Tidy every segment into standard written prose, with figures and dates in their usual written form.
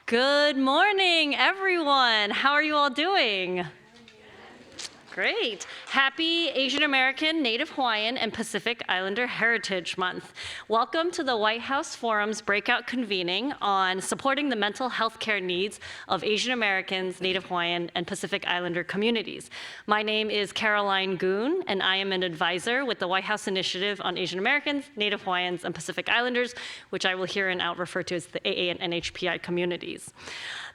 Good morning, everyone. How are you all doing? Great. Happy Asian American, Native Hawaiian, and Pacific Islander Heritage Month. Welcome to the White House Forum's breakout convening on supporting the mental health care needs of Asian Americans, Native Hawaiian, and Pacific Islander communities. My name is Caroline Goon, and I am an advisor with the White House Initiative on Asian Americans, Native Hawaiians, and Pacific Islanders, which I will here and out refer to as the AA and NHPI communities.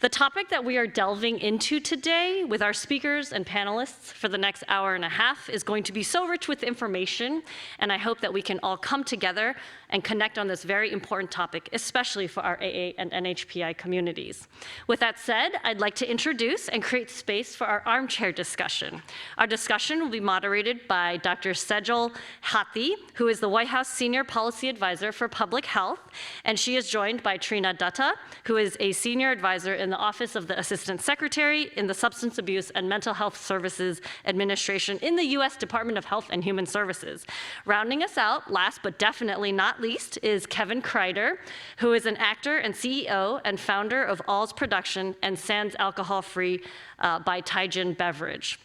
The topic that we are delving into today with our speakers and panelists for the next hour and a half is going to be so rich with information, and I hope that we can all come together and connect on this very important topic, especially for our AA and NHPI communities. With that said, I'd like to introduce and create space for our armchair discussion. Our discussion will be moderated by Dr. Sejal Hathi, who is the White House Senior Policy Advisor for Public Health, and she is joined by Trina Dutta, who is a Senior Advisor in the Office of the Assistant Secretary in the Substance Abuse and Mental Health Services Administration in the U.S. Department of Health and Human Services. Rounding us out, last but definitely not least, is Kevin Kreider, who is an actor and CEO and founder of All's Production and Sans Alcohol Free by Taijin Beverage.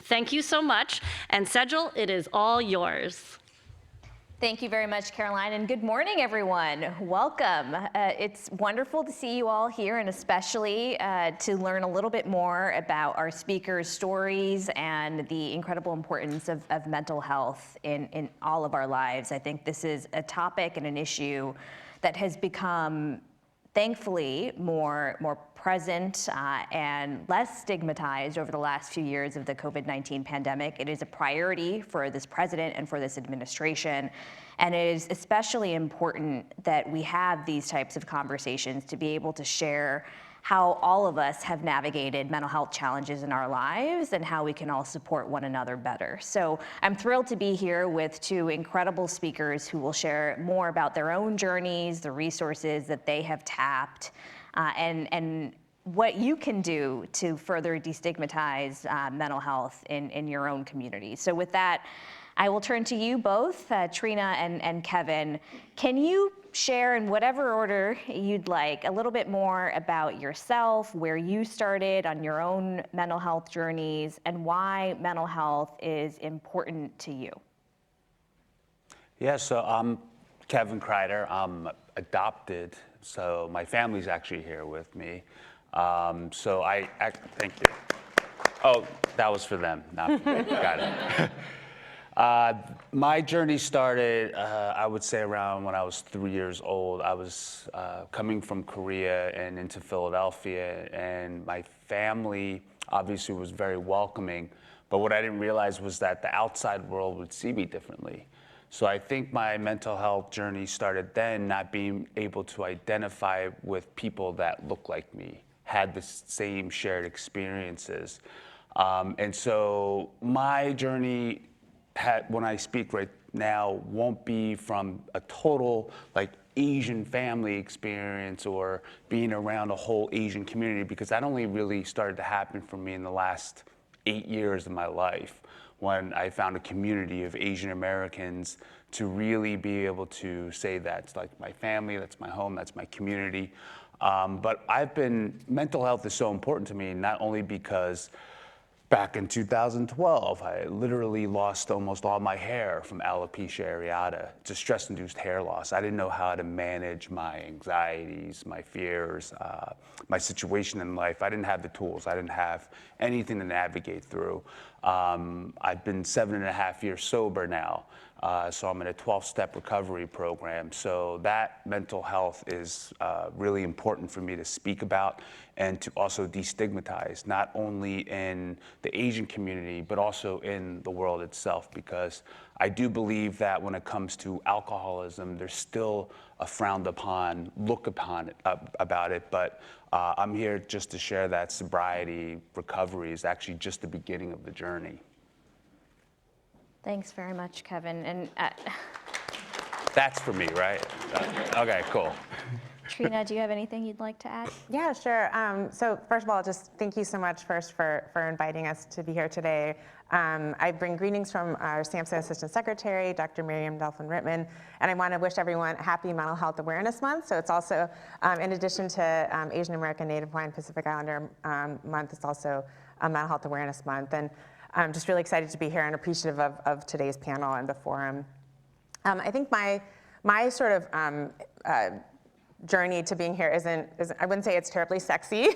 Thank you so much, and Sejal, it is all yours. Thank you very much, Caroline, and good morning, everyone. Welcome. It's wonderful to see you all here, and especially to learn a little bit more about our speakers' stories and the incredible importance of mental health in all of our lives. I think this is a topic and an issue that has become, thankfully, more present and less stigmatized over the last few years of the COVID-19 pandemic. It is a priority for this president and for this administration. And it is especially important that we have these types of conversations to be able to share how all of us have navigated mental health challenges in our lives and how we can all support one another better. So I'm thrilled to be here with two incredible speakers who will share more about their own journeys, the resources that they have tapped, and what you can do to further destigmatize mental health in your own community. So with that, I will turn to you both, Trina and Kevin. Can you share, in whatever order you'd like, a little bit more about yourself, where you started on your own mental health journeys, and why mental health is important to you? Yeah, so I'm Kevin Kreider. I'm adopted, so my family's actually here with me. Thank you. Oh, that was for them, not for me. Got it. My journey started, I would say, around when I was 3 years old. I was coming from Korea and into Philadelphia, and my family obviously was very welcoming, but what I didn't realize was that the outside world would see me differently. So I think my mental health journey started then, not being able to identify with people that looked like me, had the same shared experiences. And so my journey, when I speak right now, won't be from a total Asian family experience or being around a whole Asian community, because that only really started to happen for me in the last 8 years of my life, when I found a community of Asian Americans to really be able to say that's like my family, that's my home, that's my community. But mental health is so important to me, not only because back in 2012, I literally lost almost all my hair from alopecia areata to stress-induced hair loss. I didn't know how to manage my anxieties, my fears, my situation in life. I didn't have the tools. I didn't have anything to navigate through. I've been 7.5 years sober now, so I'm in a 12-step recovery program. So that mental health is really important for me to speak about and to also destigmatize, not only in the Asian community, but also in the world itself, because I do believe that when it comes to alcoholism, there's still a frowned upon look upon it, about it, but I'm here just to share that sobriety recovery is actually just the beginning of the journey. Thanks very much, Kevin. And That's for me, right? Okay, cool. Trina, do you have anything you'd like to add? Yeah, sure. So first of all, just thank you so much first for inviting us to be here today. I bring greetings from our SAMHSA Assistant Secretary, Dr. Miriam Delphin-Rittman, and I want to wish everyone a happy Mental Health Awareness Month. So it's also, in addition to Asian American, Native Hawaiian, Pacific Islander Month, it's also a Mental Health Awareness Month. And I'm just really excited to be here and appreciative of today's panel and the forum. I think my sort of journey to being here isn't I wouldn't say it's terribly sexy.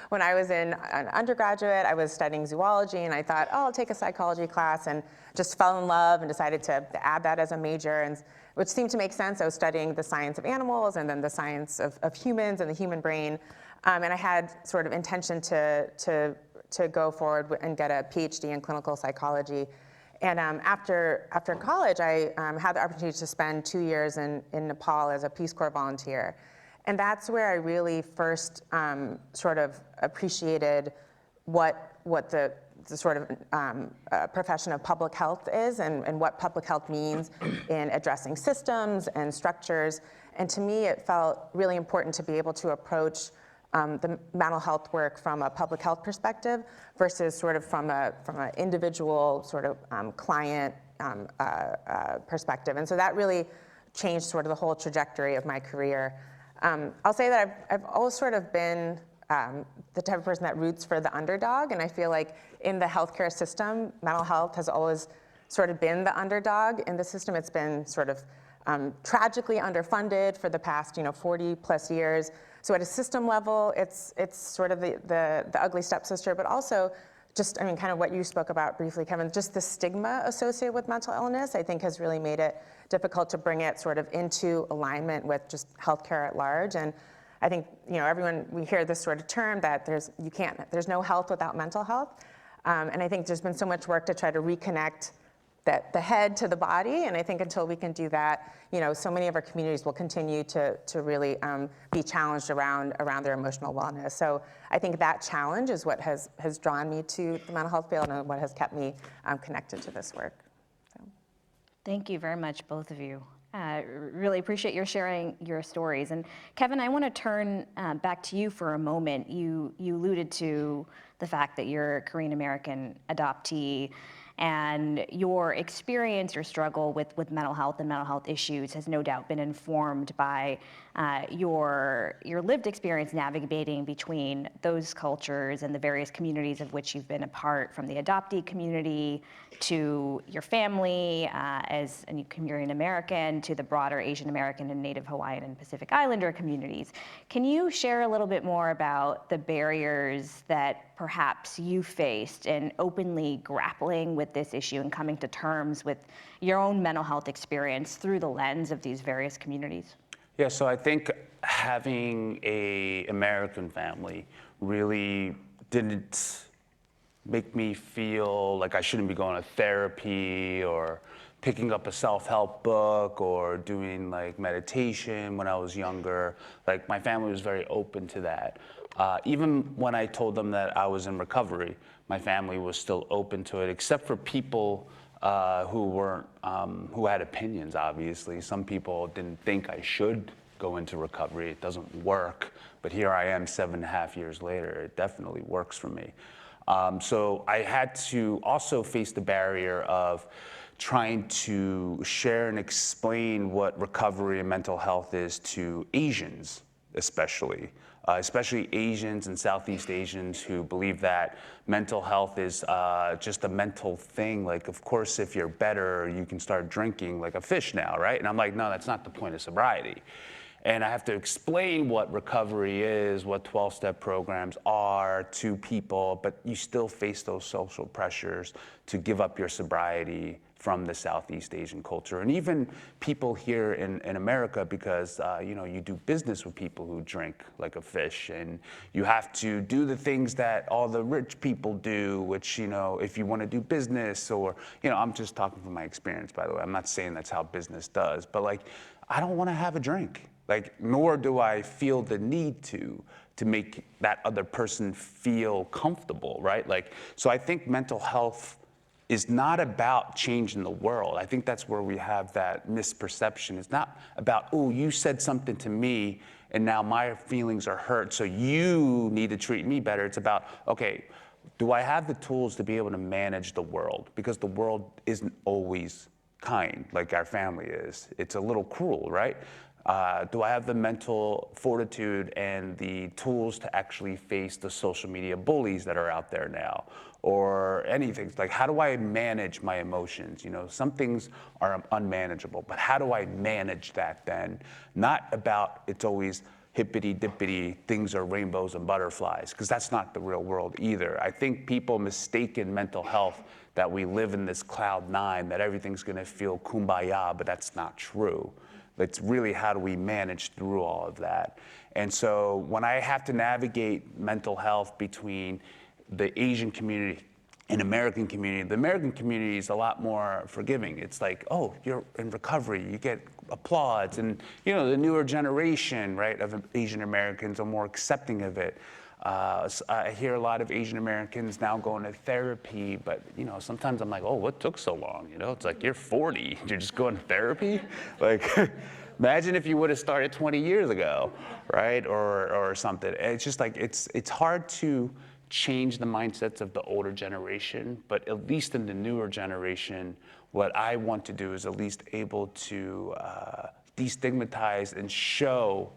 When I was in an undergraduate, I was studying zoology, and I thought, oh, I'll take a psychology class, and just fell in love and decided to add that as a major, and which seemed to make sense. I was studying the science of animals and then the science of humans and the human brain, and I had sort of intention to go forward and get a PhD in clinical psychology. And after college, I had the opportunity to spend 2 years in Nepal as a Peace Corps volunteer. And that's where I really first sort of appreciated what the sort of profession of public health is and what public health means in addressing systems and structures. And to me, it felt really important to be able to approach the mental health work from a public health perspective versus sort of from an individual sort of client perspective. And so that really changed sort of the whole trajectory of my career. I'll say that I've always sort of been the type of person that roots for the underdog, and I feel like in the healthcare system, mental health has always sort of been the underdog in the system. It's been sort of tragically underfunded for the past 40 plus years. So at a system level, it's sort of the ugly stepsister, but also just, I mean, kind of what you spoke about briefly, Kevin, just the stigma associated with mental illness, I think has really made it difficult to bring it sort of into alignment with just healthcare at large. And I think, everyone, we hear this sort of term that there's no health without mental health. And I think there's been so much work to try to reconnect the head to the body, and I think until we can do that, so many of our communities will continue to really be challenged around their emotional wellness. So I think that challenge is what has drawn me to the mental health field and what has kept me connected to this work. So. Thank you very much, both of you. Really appreciate your sharing your stories. And Kevin, I want to turn back to you for a moment. You alluded to the fact that you're a Korean American adoptee, and your experience, your struggle with mental health and mental health issues has no doubt been informed by your lived experience navigating between those cultures and the various communities of which you've been a part, from the adoptee community to your family as a Korean American to the broader Asian American and Native Hawaiian and Pacific Islander communities. Can you share a little bit more about the barriers that perhaps you faced in openly grappling with this issue and coming to terms with your own mental health experience through the lens of these various communities? Yeah, so I think having an American family really didn't make me feel like I shouldn't be going to therapy or picking up a self-help book or doing like meditation when I was younger. Like my family was very open to that. Even when I told them that I was in recovery, my family was still open to it, except for people who had opinions, obviously. Some people didn't think I should go into recovery. It doesn't work, but here I am 7.5 years later. It definitely works for me. So I had to also face the barrier of trying to share and explain what recovery and mental health is to Asians, especially Asians and Southeast Asians who believe that mental health is just a mental thing. Like, of course, if you're better, you can start drinking like a fish now, right? And I'm like, no, that's not the point of sobriety. And I have to explain what recovery is, what 12-step programs are to people, but you still face those social pressures to give up your sobriety from the Southeast Asian culture. And even people here in America, because you do business with people who drink like a fish, and you have to do the things that all the rich people do, which, if you want to do business or, I'm just talking from my experience, by the way. I'm not saying that's how business does, but like, I don't want to have a drink. Like, nor do I feel the need to make that other person feel comfortable, right? Like, so I think mental health is not about changing the world. I think that's where we have that misperception. It's not about, oh, you said something to me and now my feelings are hurt, so you need to treat me better. It's about, okay, do I have the tools to be able to manage the world? Because the world isn't always kind like our family is. It's a little cruel, right? Do I have the mental fortitude and the tools to actually face the social media bullies that are out there now? Or anything, like how do I manage my emotions? You know, some things are unmanageable, but how do I manage that then? Not about it's always hippity dippity, things are rainbows and butterflies, because that's not the real world either. I think people mistaken mental health that we live in this cloud nine, that everything's gonna feel kumbaya, but that's not true. It's really how do we manage through all of that. And so when I have to navigate mental health between the Asian community and American community, the American community is a lot more forgiving. It's like, oh, you're in recovery, you get applause. And you know, the newer generation, right, of Asian Americans are more accepting of it. I hear a lot of Asian Americans now going to therapy, but you know, sometimes I'm like, oh, what took so long? You know, it's like you're 40, you're just going to therapy? Like, imagine if you would have started 20 years ago, right? Or something. It's just like, it's hard to change the mindsets of the older generation, but at least in the newer generation, what I want to do is at least able to destigmatize and show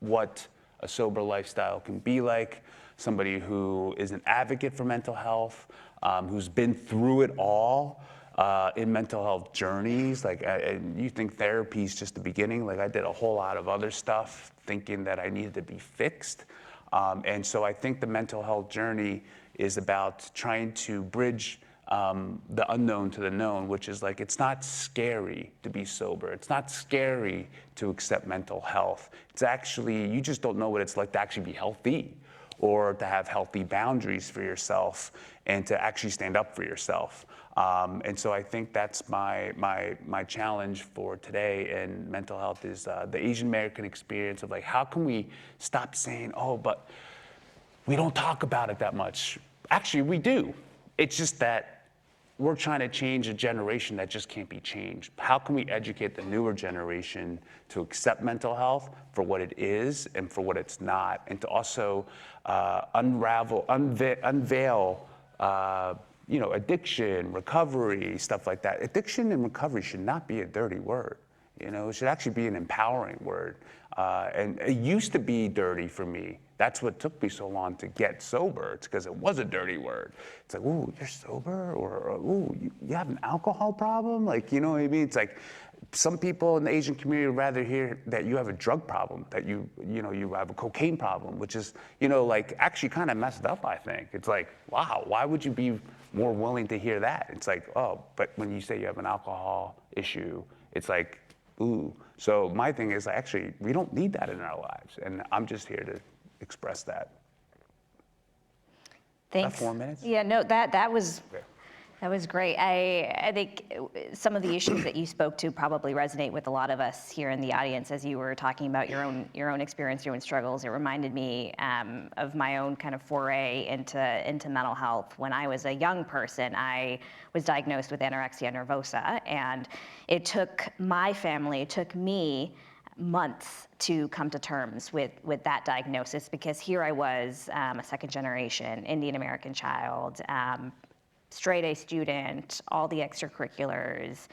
what a sober lifestyle can be like, somebody who is an advocate for mental health, who's been through it all in mental health journeys. Like, you think therapy is just the beginning. Like, I did a whole lot of other stuff thinking that I needed to be fixed. And so I think the mental health journey is about trying to bridge the unknown to the known, which is like, it's not scary to be sober. It's not scary to accept mental health. It's actually, you just don't know what it's like to actually be healthy, or to have healthy boundaries for yourself and to actually stand up for yourself. And so I think that's my challenge for today in mental health is the Asian American experience of like, how can we stop saying, oh, but we don't talk about it that much. Actually, we do. It's just that we're trying to change a generation that just can't be changed. How can we educate the newer generation to accept mental health for what it is and for what it's not, and to also unveil you know, addiction, recovery, stuff like that. Addiction and recovery should not be a dirty word. You know, it should actually be an empowering word. And it used to be dirty for me. That's what took me so long to get sober. It's because it was a dirty word. It's like, ooh, you're sober? Or ooh, you have an alcohol problem? Like, you know what I mean? It's like, some people in the Asian community would rather hear that you have a drug problem, that you have a cocaine problem, which is, you know, like actually kind of messed up, I think. It's like, wow, why would you be more willing to hear that? It's like, oh, but when you say you have an alcohol issue, it's like, ooh. So my thing is, actually, we don't need that in our lives. And I'm just here to express that. Thanks. About 4 minutes? Yeah, no, that was Okay. that was great. I think some of the issues that you spoke to probably resonate with a lot of us here in the audience. As you were talking about your own experience, your own struggles, it reminded me of my own kind of foray into mental health. When I was a young person, I was diagnosed with anorexia nervosa, and it took my family, it took me months to come to terms with that diagnosis, because here I was, a second generation Indian American child, straight A student, all the extracurriculars,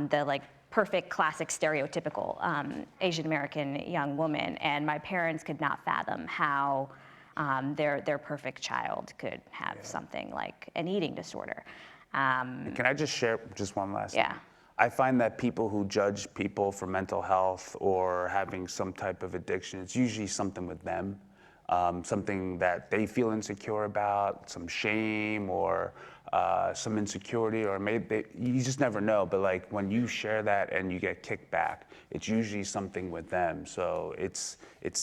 the like perfect classic stereotypical Asian American young woman, and my parents could not fathom how their perfect child could have something like an eating disorder. Can I just share just one last thing? Yeah. I find that people who judge people for mental health or having some type of addiction, it's usually something with them, something that they feel insecure about, some shame or some insecurity, or maybe you just never know. But like when you share that and you get kicked back, it's usually something with them. So it's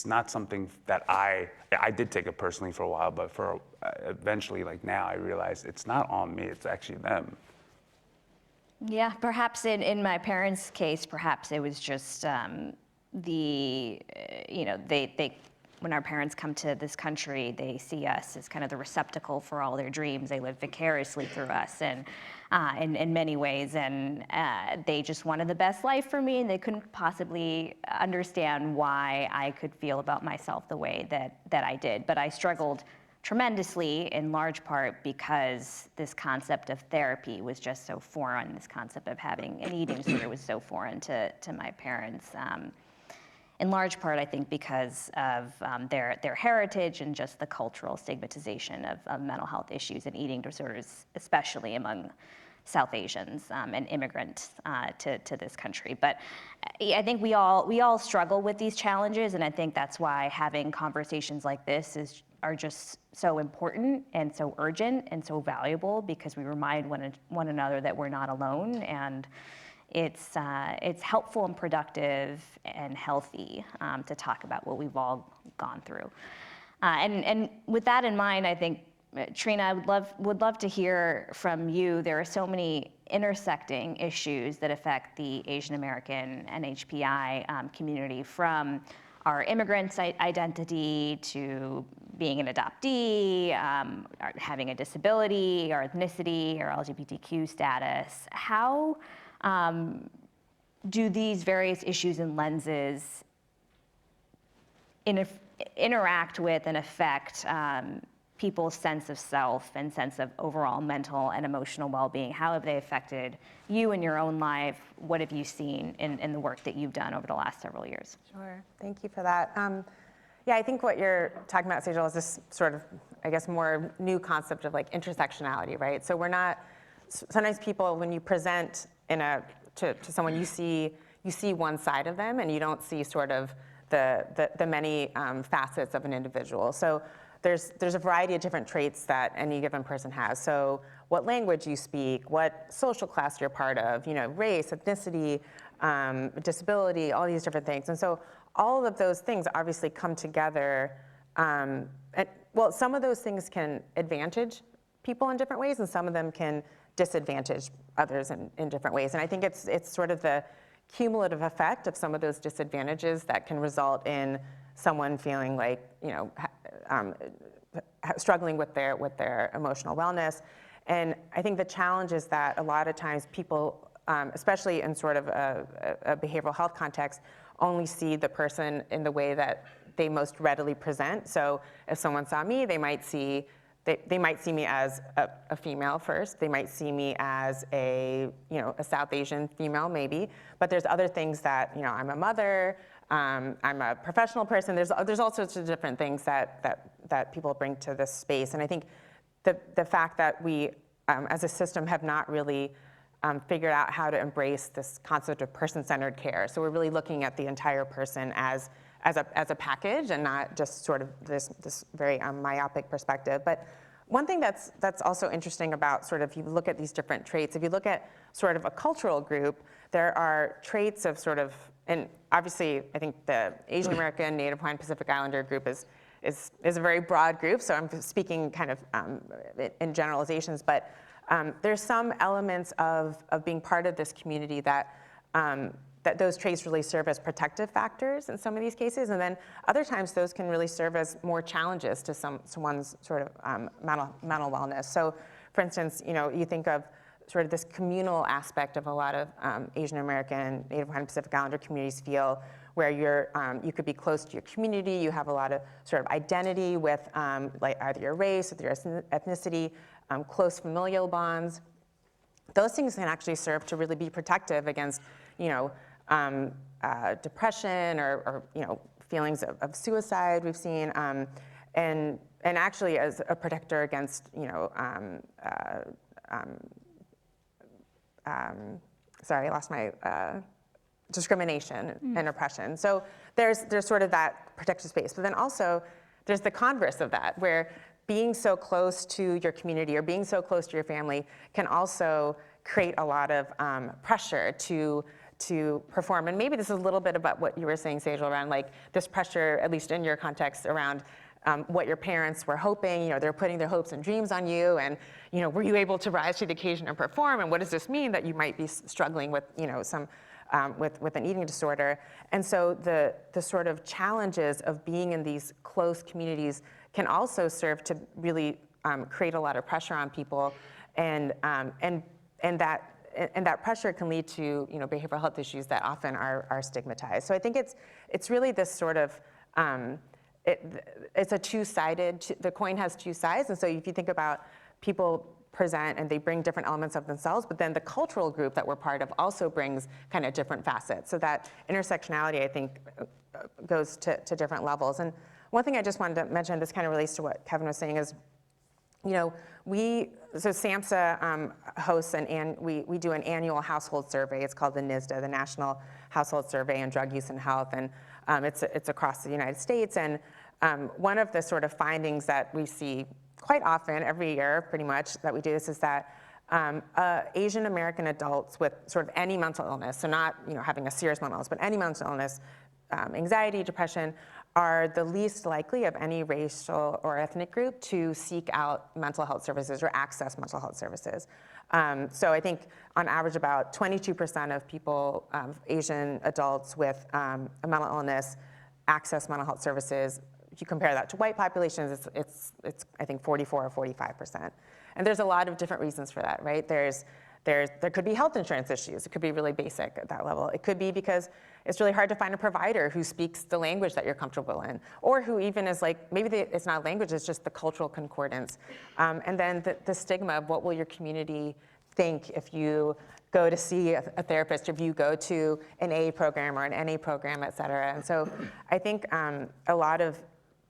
not something that I did take it personally for a while, but for eventually, like now, I realize it's not on me. It's actually them. Yeah, perhaps in my parents' case, perhaps it was just they when our parents come to this country, they see us as kind of the receptacle for all their dreams. They live vicariously through us, and in many ways, and they just wanted the best life for me, and they couldn't possibly understand why I could feel about myself the way that I did. But I struggled tremendously, in large part because this concept of therapy was just so foreign. This concept of having an eating disorder was so foreign to my parents. In large part, I think, because of their heritage and just the cultural stigmatization of mental health issues and eating disorders, especially among South Asians and immigrants to this country. But I think we all struggle with these challenges, and I think that's why having conversations like this are just so important and so urgent and so valuable, because we remind one another that we're not alone, and it's helpful and productive and healthy to talk about what we've all gone through. And with that in mind, I think, Trina, I would love to hear from you. There are so many intersecting issues that affect the Asian American NHPI community, from our immigrant identity to being an adoptee, having a disability, our ethnicity, our LGBTQ status. How do these various issues and lenses interact with and affect people's sense of self and sense of overall mental and emotional well-being? How have they affected you in your own life? What have you seen in the work that you've done over the last several years? Sure, thank you for that. Yeah, I think what you're talking about, Sejal, is this sort of, I guess, more new concept of like intersectionality, right? So we're not, sometimes people, when you present to someone, you see one side of them and you don't see sort of the many facets of an individual. So there's a variety of different traits that any given person has. So what language you speak, what social class you're part of, race, ethnicity, disability, all these different things. And so all of those things obviously come together. Well, some of those things can advantage people in different ways, and some of them can disadvantage others in different ways. And I think it's sort of the cumulative effect of some of those disadvantages that can result in someone feeling like, struggling with their emotional wellness. And I think the challenge is that a lot of times people, especially in sort of a behavioral health context, only see the person in the way that they most readily present. So if someone saw me, they might see me as a female first. They might see me as a South Asian female, maybe. But there's other things that, I'm a mother, I'm a professional person. There's all sorts of different things that people bring to this space. And I think the fact that we, as a system, have not really figured out how to embrace this concept of person-centered care. So we're really looking at the entire person as a package, and not just sort of this very myopic perspective. But one thing that's also interesting about sort of, if you look at these different traits, if you look at sort of a cultural group, there are traits of sort of, and obviously I think the Asian American, Native Hawaiian, Pacific Islander group is a very broad group, so I'm speaking kind of in generalizations, but there's some elements of being part of this community that those traits really serve as protective factors in some of these cases, and then other times those can really serve as more challenges to someone's sort of mental wellness. So, for instance, you think of sort of this communal aspect of a lot of Asian American, Native Hawaiian, Pacific Islander communities feel, where you could be close to your community, you have a lot of sort of identity with like either your race or your ethnicity, close familial bonds. Those things can actually serve to really be protective against, depression or feelings of suicide we've seen, and actually as a protector against sorry, I lost my discrimination and oppression. So there's sort of that protective space, but then also there's the converse of that, where being so close to your community or being so close to your family can also create a lot of pressure to perform. And maybe this is a little bit about what you were saying, Sejal, around like this pressure, at least in your context, around what your parents were hoping. They're putting their hopes and dreams on you, and were you able to rise to the occasion and perform? And what does this mean that you might be struggling with some with an eating disorder. And so the sort of challenges of being in these close communities can also serve to really create a lot of pressure on people, and that pressure can lead to behavioral health issues that often are stigmatized. So I think it's really this sort of it's a two-sided. The coin has two sides, and so if you think about people present and they bring different elements of themselves, but then the cultural group that we're part of also brings kind of different facets. So that intersectionality, I think, goes to different levels. And one thing I just wanted to mention, this kind of relates to what Kevin was saying, is so SAMHSA hosts we do an annual household survey. It's called the NHPIs, the National Household Survey on Drug Use and Health, and it's across the United States. And one of the sort of findings that we see quite often, every year pretty much, that we do this, is that Asian American adults with sort of any mental illness, so not having a serious mental illness, but any mental illness, anxiety, depression, are the least likely of any racial or ethnic group to seek out mental health services or access mental health services. So I think on average about 22% of people, Asian adults with a mental illness, access mental health services. If you compare that to white populations, it's I think 44 or 45%. And there's a lot of different reasons for that, right? There could be health insurance issues. It could be really basic at that level. It could be because it's really hard to find a provider who speaks the language that you're comfortable in, or who even is like, maybe it's not language, it's just the cultural concordance. And then the stigma of what will your community think if you go to see a therapist, if you go to an AA program or an NA program, et cetera. And so I think a lot of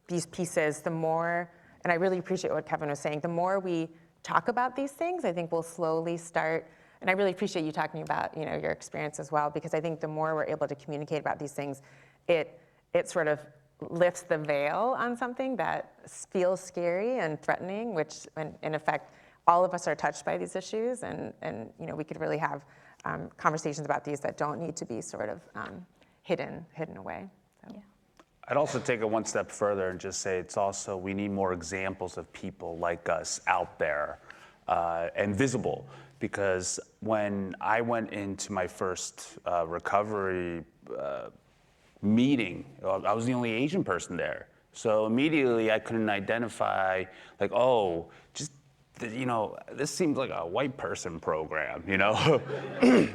these pieces, the more, and I really appreciate what Kevin was saying, the more we talk about these things, I think we'll slowly start, and I really appreciate you talking about your experience as well, because I think the more we're able to communicate about these things, it sort of lifts the veil on something that feels scary and threatening, which in effect, all of us are touched by these issues, and we could really have conversations about these that don't need to be sort of hidden away. So. Yeah. I'd also take it one step further and just say it's also, we need more examples of people like us out there and visible. Because when I went into my first recovery meeting, I was the only Asian person there. So immediately I couldn't identify, like, oh, just, this seems like a white person program,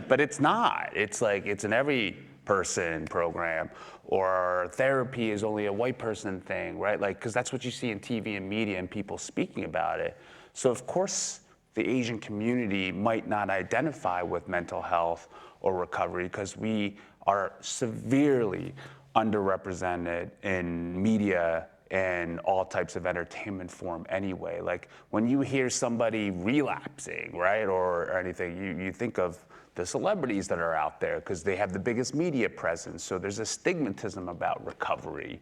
But it's not. It's like, it's an every person program, or therapy is only a white person thing, right? Like, because that's what you see in TV and media and people speaking about it. So of course, the Asian community might not identify with mental health or recovery because we are severely underrepresented in media and all types of entertainment form anyway. Like when you hear somebody relapsing, right, or anything, you think of the celebrities that are out there because they have the biggest media presence. So there's a stigmatism about recovery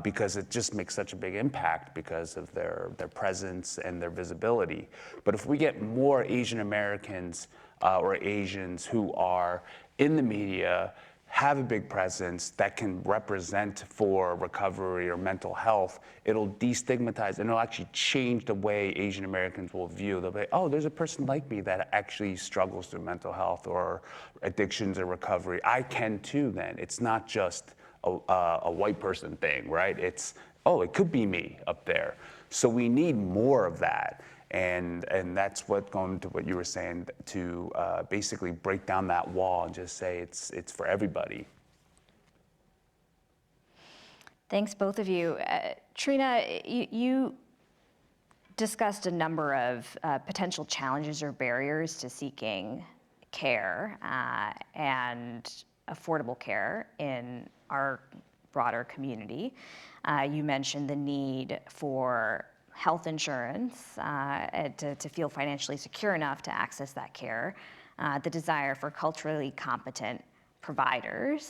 because it just makes such a big impact because of their presence and their visibility. But if we get more Asian Americans or Asians who are in the media, have a big presence that can represent for recovery or mental health, it'll destigmatize and it'll actually change the way Asian Americans will view. They'll be, oh, there's a person like me that actually struggles through mental health or addictions or recovery. I can too then. It's not just a white person thing, right? It's, oh, it could be me up there. So we need more of that. And that's what, going to what you were saying, to basically break down that wall and just say it's for everybody. Thanks, both of you. Trina, you discussed a number of potential challenges or barriers to seeking care and affordable care in our broader community. You mentioned the need for health insurance to feel financially secure enough to access that care, the desire for culturally competent providers,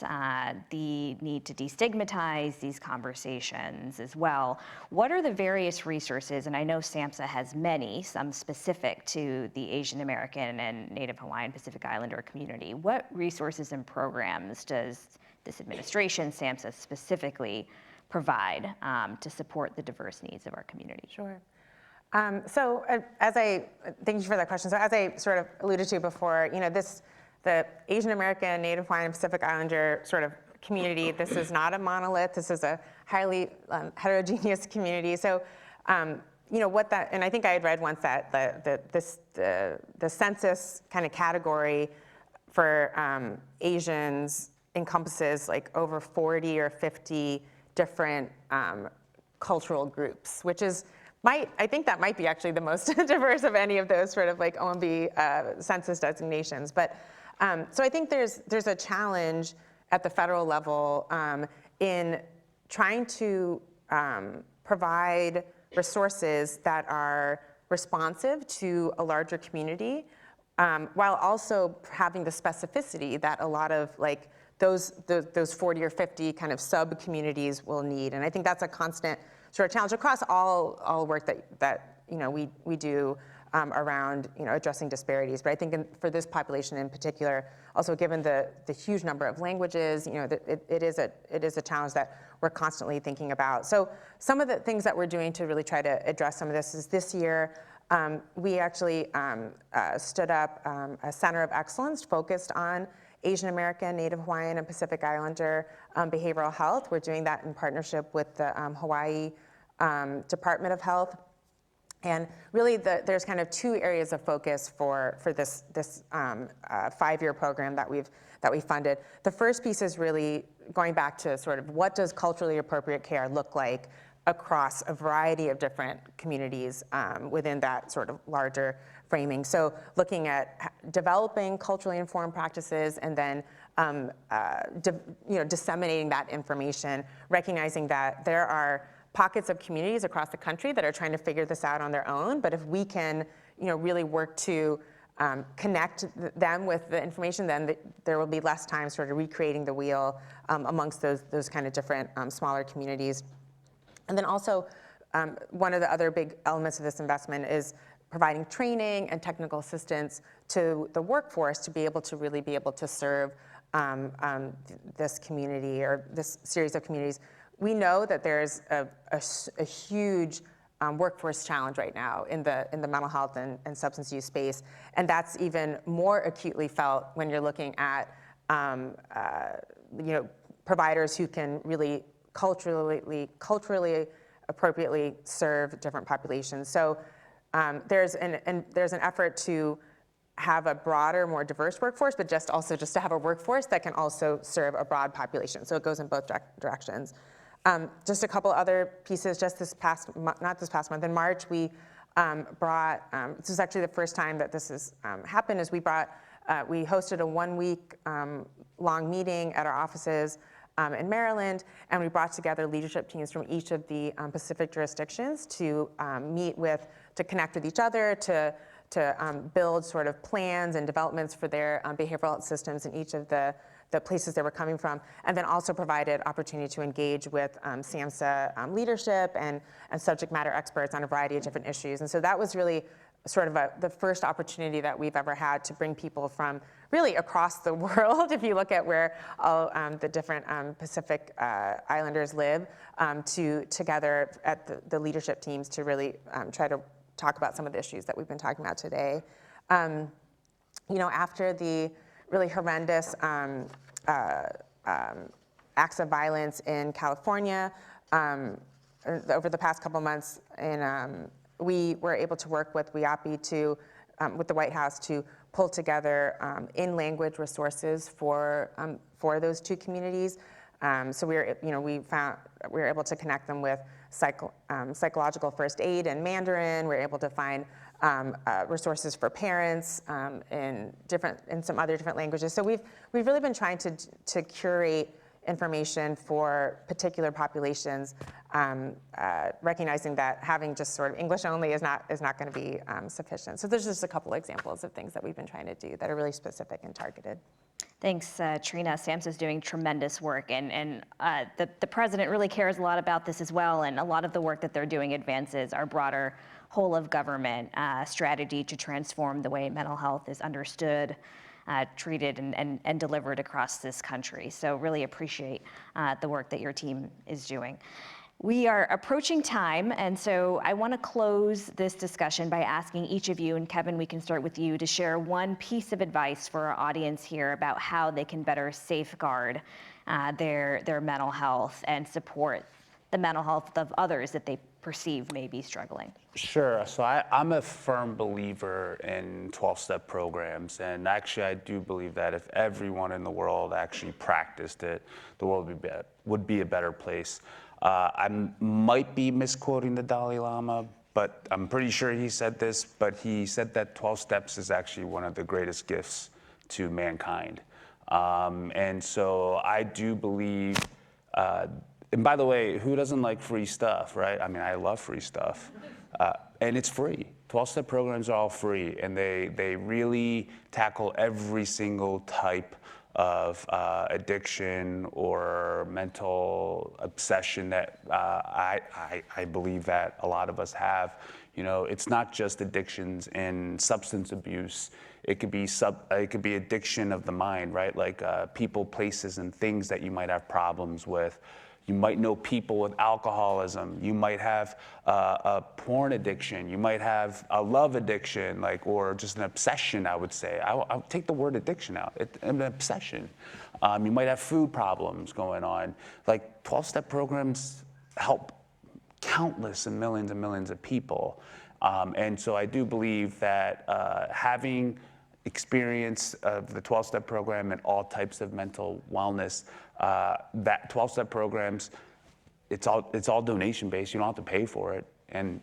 the need to destigmatize these conversations as well. What are the various resources, and I know SAMHSA has many, some specific to the Asian American and Native Hawaiian Pacific Islander community. What resources and programs does this administration, SAMHSA specifically, provide to support the diverse needs of our community? Sure. Thank you for that question. So as I sort of alluded to before, the Asian American, Native Hawaiian, Pacific Islander sort of community, this is not a monolith. This is a highly heterogeneous community. So, what that, and I think I had read once that the census kind of category for Asians encompasses like over 40 or 50 different cultural groups, which is, I think that might be actually the most diverse of any of those sort of like OMB census designations. But so I think there's a challenge at the federal level in trying to provide resources that are responsive to a larger community, while also having the specificity that a lot of like those 40 or 50 kind of sub-communities will need. And I think that's a constant sort of challenge across all work that we do around addressing disparities. But I think for this population in particular, also given the huge number of languages, it is a challenge that we're constantly thinking about. So some of the things that we're doing to really try to address some of this is this year, we actually stood up a center of excellence focused on Asian American, Native Hawaiian, and Pacific Islander behavioral health. We're doing that in partnership with the Hawaii Department of Health. And really, there's kind of two areas of focus for this 5-year program that we funded. The first piece is really going back to sort of what does culturally appropriate care look like across a variety of different communities within that sort of larger framing. So looking at developing culturally informed practices and then disseminating that information, recognizing that there are pockets of communities across the country that are trying to figure this out on their own. But if we can really work to connect them with the information, then there will be less time sort of recreating the wheel amongst those kind of different smaller communities. And then also, one of the other big elements of this investment is providing training and technical assistance to the workforce to be able to really be able to serve this community or this series of communities. We know that there's a huge workforce challenge right now in the mental health and substance use space, and that's even more acutely felt when you're looking at providers who can really culturally appropriately serve different populations. So there's an effort to have a broader, more diverse workforce, but just to have a workforce that can also serve a broad population. So it goes in both directions. Just a couple other pieces. Just not this past month, in March, we brought. This is actually the first time that this has happened. Is we hosted a 1-week long meeting at our offices in Maryland, and we brought together leadership teams from each of the Pacific jurisdictions to connect with each other, to build sort of plans and developments for their behavioral health systems in each of the places they were coming from, and then also provided opportunity to engage with SAMHSA leadership and subject matter experts on a variety of different issues. And so that was really sort of the first opportunity that we've ever had to bring people from really across the world, if you look at where all the different Pacific Islanders live, together at the leadership teams to really try to talk about some of the issues that we've been talking about today. After the really horrendous acts of violence in California over the past couple months, and we were able to work with WIAPI with the White House to pull together in-language resources for those two communities. So we were able to connect them with psychological first aid in Mandarin. We were able to find resources for parents in some other different languages. So we've really been trying to curate information for particular populations, recognizing that having just sort of English only is not going to be sufficient. So there's just a couple examples of things that we've been trying to do that are really specific and targeted. Thanks, Trina. SAMHSA is doing tremendous work, and the president really cares a lot about this as well, and a lot of the work that they're doing advances our broader whole of government strategy to transform the way mental health is understood, treated, and delivered across this country. So really appreciate the work that your team is doing. We are approaching time, and so I want to close this discussion by asking each of you, and Kevin, we can start with you, to share one piece of advice for our audience here about how they can better safeguard their mental health and support the mental health of others that they perceive may be struggling. Sure. So I'm a firm believer in 12-step programs. And actually, I do believe that if everyone in the world actually practiced it, the world would be a better place. I might be misquoting the Dalai Lama, but I'm pretty sure he said this, but he said that 12 steps is actually one of the greatest gifts to mankind. And so I do believe, and by the way, who doesn't like free stuff, right? I mean, I love free stuff. And it's free. 12-step programs are all free, and they really tackle every single type of addiction or mental obsession that I believe that a lot of us have. You know, it's not just addictions in substance abuse. It could be addiction of the mind, right? Like people, places, and things that you might have problems with. You might know people with alcoholism. You might have a porn addiction. You might have a love addiction, or just an obsession, I would say. I'll take the word addiction out. An obsession. You might have food problems going on. 12-step programs help countless and millions of people. And so I do believe that having experience of the 12-step program and all types of mental wellness, that 12-step programs, it's all donation based. You don't have to pay for it. And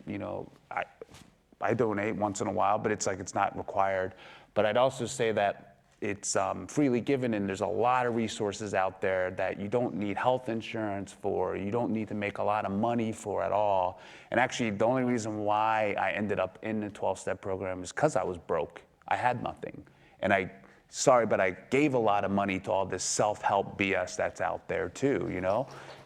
I donate once in a while, but it's not required. But I'd also say that it's freely given, and there's a lot of resources out there that you don't need health insurance for, you don't need to make a lot of money for at all. And actually, the only reason why I ended up in the 12-step program is because I was broke. I had nothing. And sorry, but I gave a lot of money to all this self-help BS that's out there too,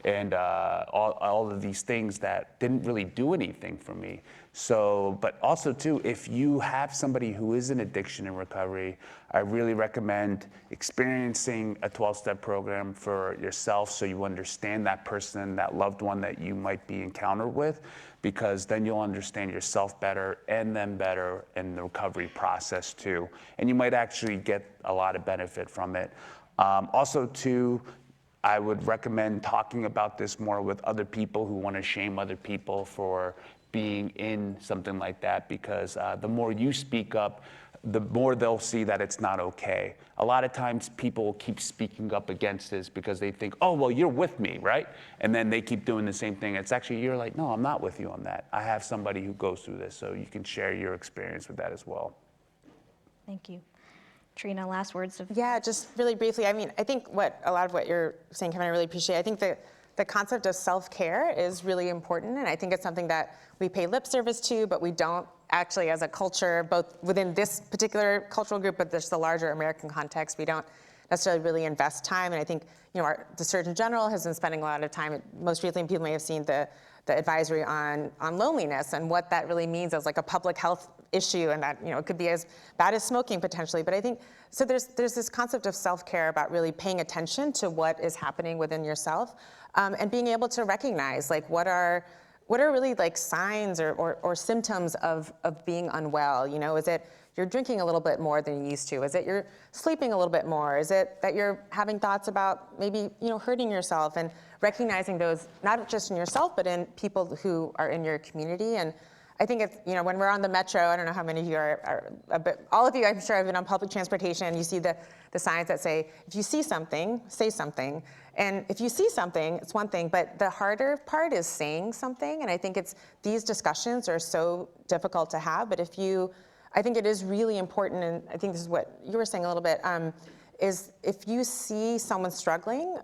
and all of these things that didn't really do anything for me. So, but also too, if you have somebody who is in addiction and recovery, I really recommend experiencing a 12-step program for yourself so you understand that person, that loved one that you might be encountered with, because then you'll understand yourself better and them better in the recovery process too. And you might actually get a lot of benefit from it. Also too, I would recommend talking about this more with other people who want to shame other people for being in something like that, because the more you speak up, the more they'll see that it's not okay. A lot of times people keep speaking up against this because they think, oh, well, you're with me, right? And then they keep doing the same thing. It's actually, you're like, no, I'm not with you on that. I have somebody who goes through this, so you can share your experience with that as well. Thank you. Trina, last words? Yeah, just really briefly. I mean, I think a lot of what you're saying, Kevin, I really appreciate. I think that the concept of self-care is really important, and I think it's something that we pay lip service to, but we don't actually, as a culture, both within this particular cultural group, but just the larger American context, we don't necessarily really invest time. And I think the Surgeon General has been spending a lot of time. Most recently, people may have seen the advisory on loneliness and what that really means as a public health issue, and that it could be as bad as smoking potentially. But I think so. There's this concept of self-care about really paying attention to what is happening within yourself, and being able to recognize what are really signs or symptoms of being unwell. Is it you're drinking a little bit more than you used to? Is it you're sleeping a little bit more? Is it that you're having thoughts about maybe hurting yourself, and recognizing those not just in yourself but in people who are in your community? And I think it's, when we're on the metro, I don't know how many of you are but all of you, I'm sure, have been on public transportation. You see the signs that say, if you see something, say something. And if you see something, it's one thing, but the harder part is saying something. And I think these discussions are so difficult to have, but I think it is really important, and I think this is what you were saying a little bit, is if you see someone struggling,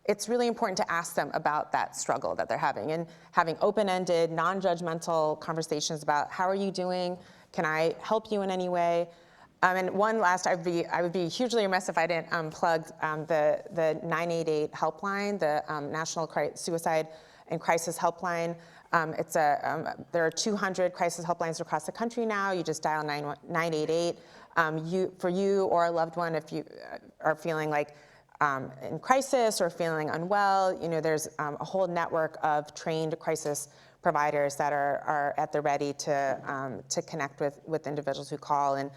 it's really important to ask them about that struggle that they're having, and having open-ended, non-judgmental conversations about how are you doing? Can I help you in any way? And one last, I would be hugely remiss if I didn't plug the 988 helpline, the National Suicide and Crisis Helpline. There are 200 crisis helplines across the country now. You just dial 988. For you or a loved one, if you are feeling like in crisis or feeling unwell, there's a whole network of trained crisis providers that are at the ready to connect with individuals who call. And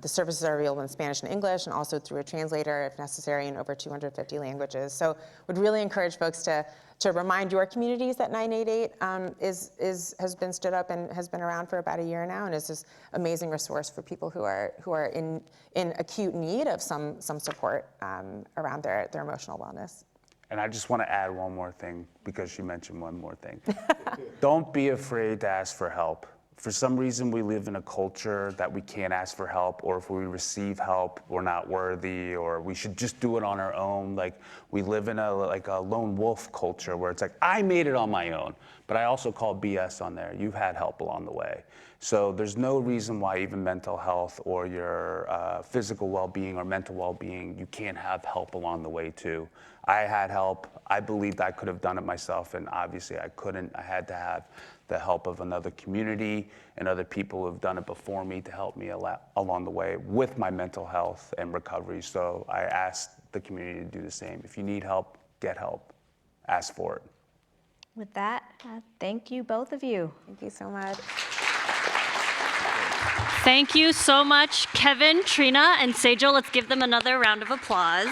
the services are available in Spanish and English, and also through a translator if necessary in over 250 languages. So would really encourage folks to remind your communities that 988 has been stood up and has been around for about a year now, and is this amazing resource for people who are in acute need of some support around their emotional wellness. And I just want to add one more thing, because you mentioned one more thing. Don't be afraid to ask for help. For some reason, we live in a culture that we can't ask for help, or if we receive help, we're not worthy, or we should just do it on our own. Like, we live in a lone wolf culture where it's like, I made it on my own. But I also call BS on there. You've had help along the way. So there's no reason why even mental health or your physical well-being or mental well-being, you can't have help along the way too. I had help. I believed I could have done it myself, and obviously I couldn't. I had to have the help of another community and other people who have done it before me to help me along the way with my mental health and recovery. So I asked the community to do the same. If you need help, get help. Ask for it. With that, thank you, both of you. Thank you so much. Thank you so much, Kevin, Trina, and Sejal. Let's give them another round of applause.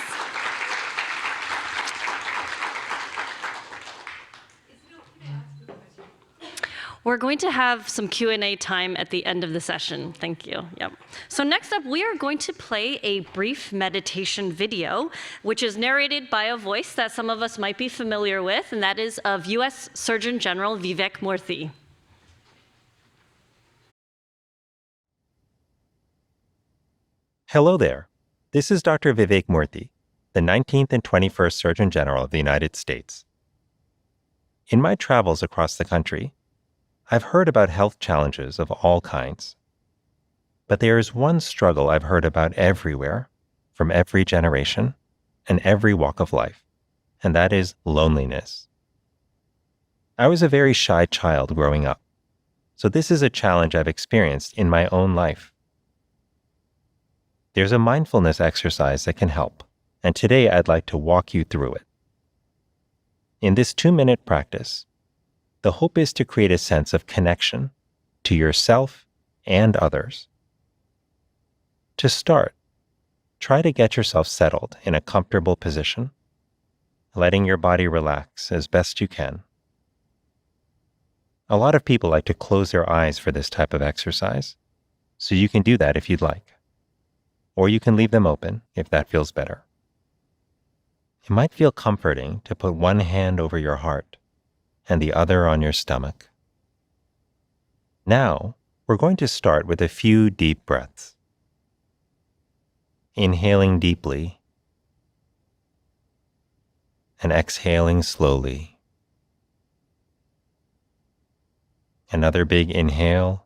We're going to have some Q&A time at the end of the session. Thank you. Yep. So next up, we are going to play a brief meditation video, which is narrated by a voice that some of us might be familiar with, and that is of U.S. Surgeon General Vivek Murthy. Hello there. This is Dr. Vivek Murthy, the 19th and 21st Surgeon General of the United States. In my travels across the country, I've heard about health challenges of all kinds. But there is one struggle I've heard about everywhere, from every generation and every walk of life, and that is loneliness. I was a very shy child growing up, so this is a challenge I've experienced in my own life. There's a mindfulness exercise that can help, and today I'd like to walk you through it. In this 2-minute practice, the hope is to create a sense of connection to yourself and others. To start, try to get yourself settled in a comfortable position, letting your body relax as best you can. A lot of people like to close their eyes for this type of exercise, so you can do that if you'd like. Or you can leave them open if that feels better. It might feel comforting to put one hand over your heart and the other on your stomach. Now, we're going to start with a few deep breaths. Inhaling deeply and exhaling slowly. Another big inhale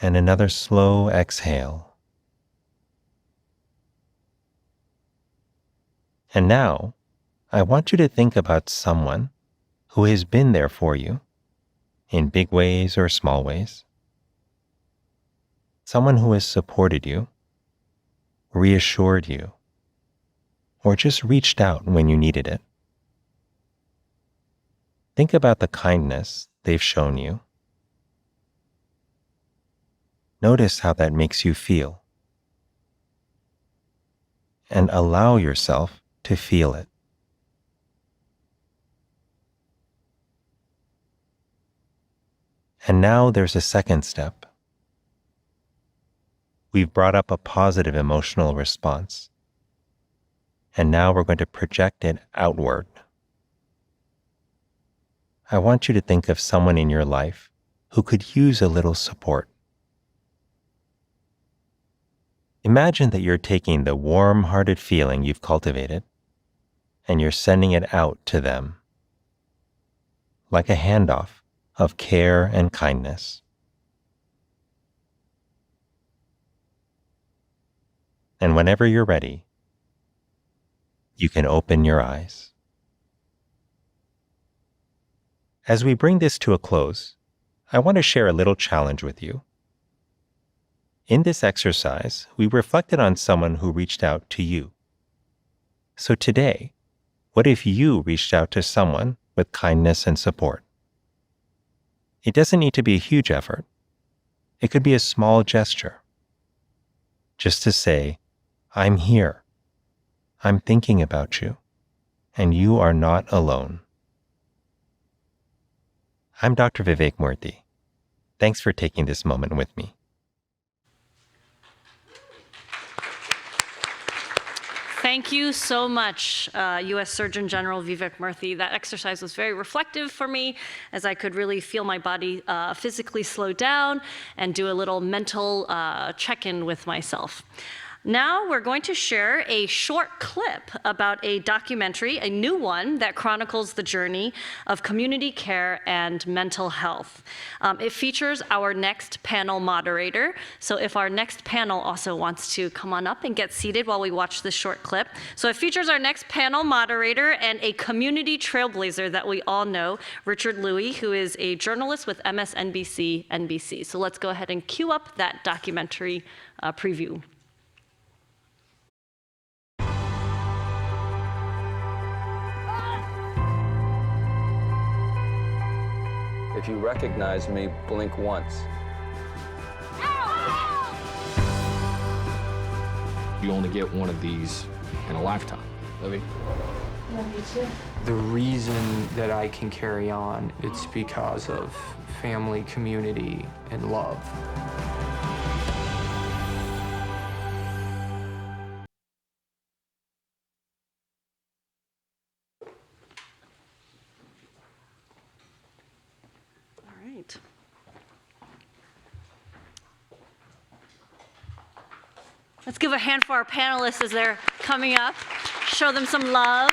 and another slow exhale. And now, I want you to think about someone who has been there for you in big ways or small ways. Someone who has supported you, reassured you, or just reached out when you needed it. Think about the kindness they've shown you. Notice how that makes you feel. And allow yourself to feel it. And now there's a second step. We've brought up a positive emotional response. And now we're going to project it outward. I want you to think of someone in your life who could use a little support. Imagine that you're taking the warm-hearted feeling you've cultivated and you're sending it out to them, like a handoff of care and kindness. And whenever you're ready, you can open your eyes. As we bring this to a close, I want to share a little challenge with you. In this exercise, we reflected on someone who reached out to you. So today, what if you reached out to someone with kindness and support? It doesn't need to be a huge effort. It could be a small gesture. Just to say, I'm here. I'm thinking about you, and you are not alone. I'm Dr. Vivek Murthy. Thanks for taking this moment with me. Thank you so much, U.S. Surgeon General Vivek Murthy. That exercise was very reflective for me, as I could really feel my body physically slow down and do a little mental check-in with myself. Now we're going to share a short clip about a documentary, a new one, that chronicles the journey of community care and mental health. It features our next panel moderator. So if our next panel also wants to come on up and get seated while we watch this short clip. So it features our next panel moderator and a community trailblazer that we all know, Richard Louie, who is a journalist with MSNBC NBC. So let's go ahead and cue up that documentary preview. If you recognize me, blink once. You only get one of these in a lifetime. Libby? Love you too. The reason that I can carry on, it's because of family, community, and love. Let's give a hand for our panelists as they're coming up. Show them some love.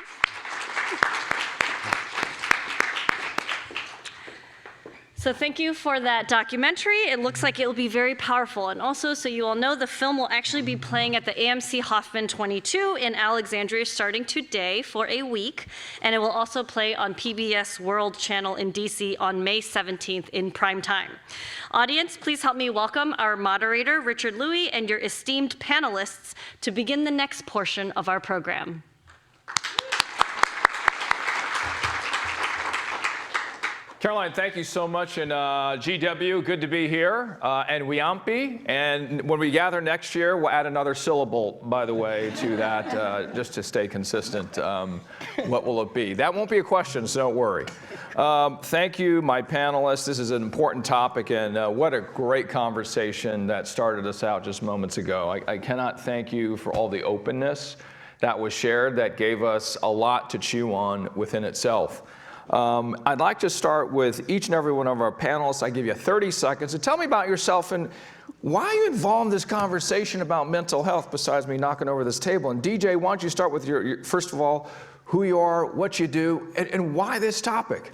So thank you for that documentary. It looks like it will be very powerful. And also, so you all know, the film will actually be playing at the AMC Hoffman 22 in Alexandria starting today for a week. And it will also play on PBS World Channel in DC on May 17th in prime time. Audience, please help me welcome our moderator, Richard Louie, and your esteemed panelists to begin the next portion of our program. Caroline, thank you so much, and GW, good to be here, and Wiampi, and when we gather next year, we'll add another syllable, by the way, to that, just to stay consistent. What will it be? That won't be a question, so don't worry. Thank you, my panelists. This is an important topic, and what a great conversation that started us out just moments ago. I cannot thank you for all the openness that was shared that gave us a lot to chew on within itself. I'd like to start with each and every one of our panelists. I give you 30 seconds to tell me about yourself and why are you involved in this conversation about mental health besides me knocking over this table. And DJ, why don't you start with your first of all, who you are, what you do, and why this topic?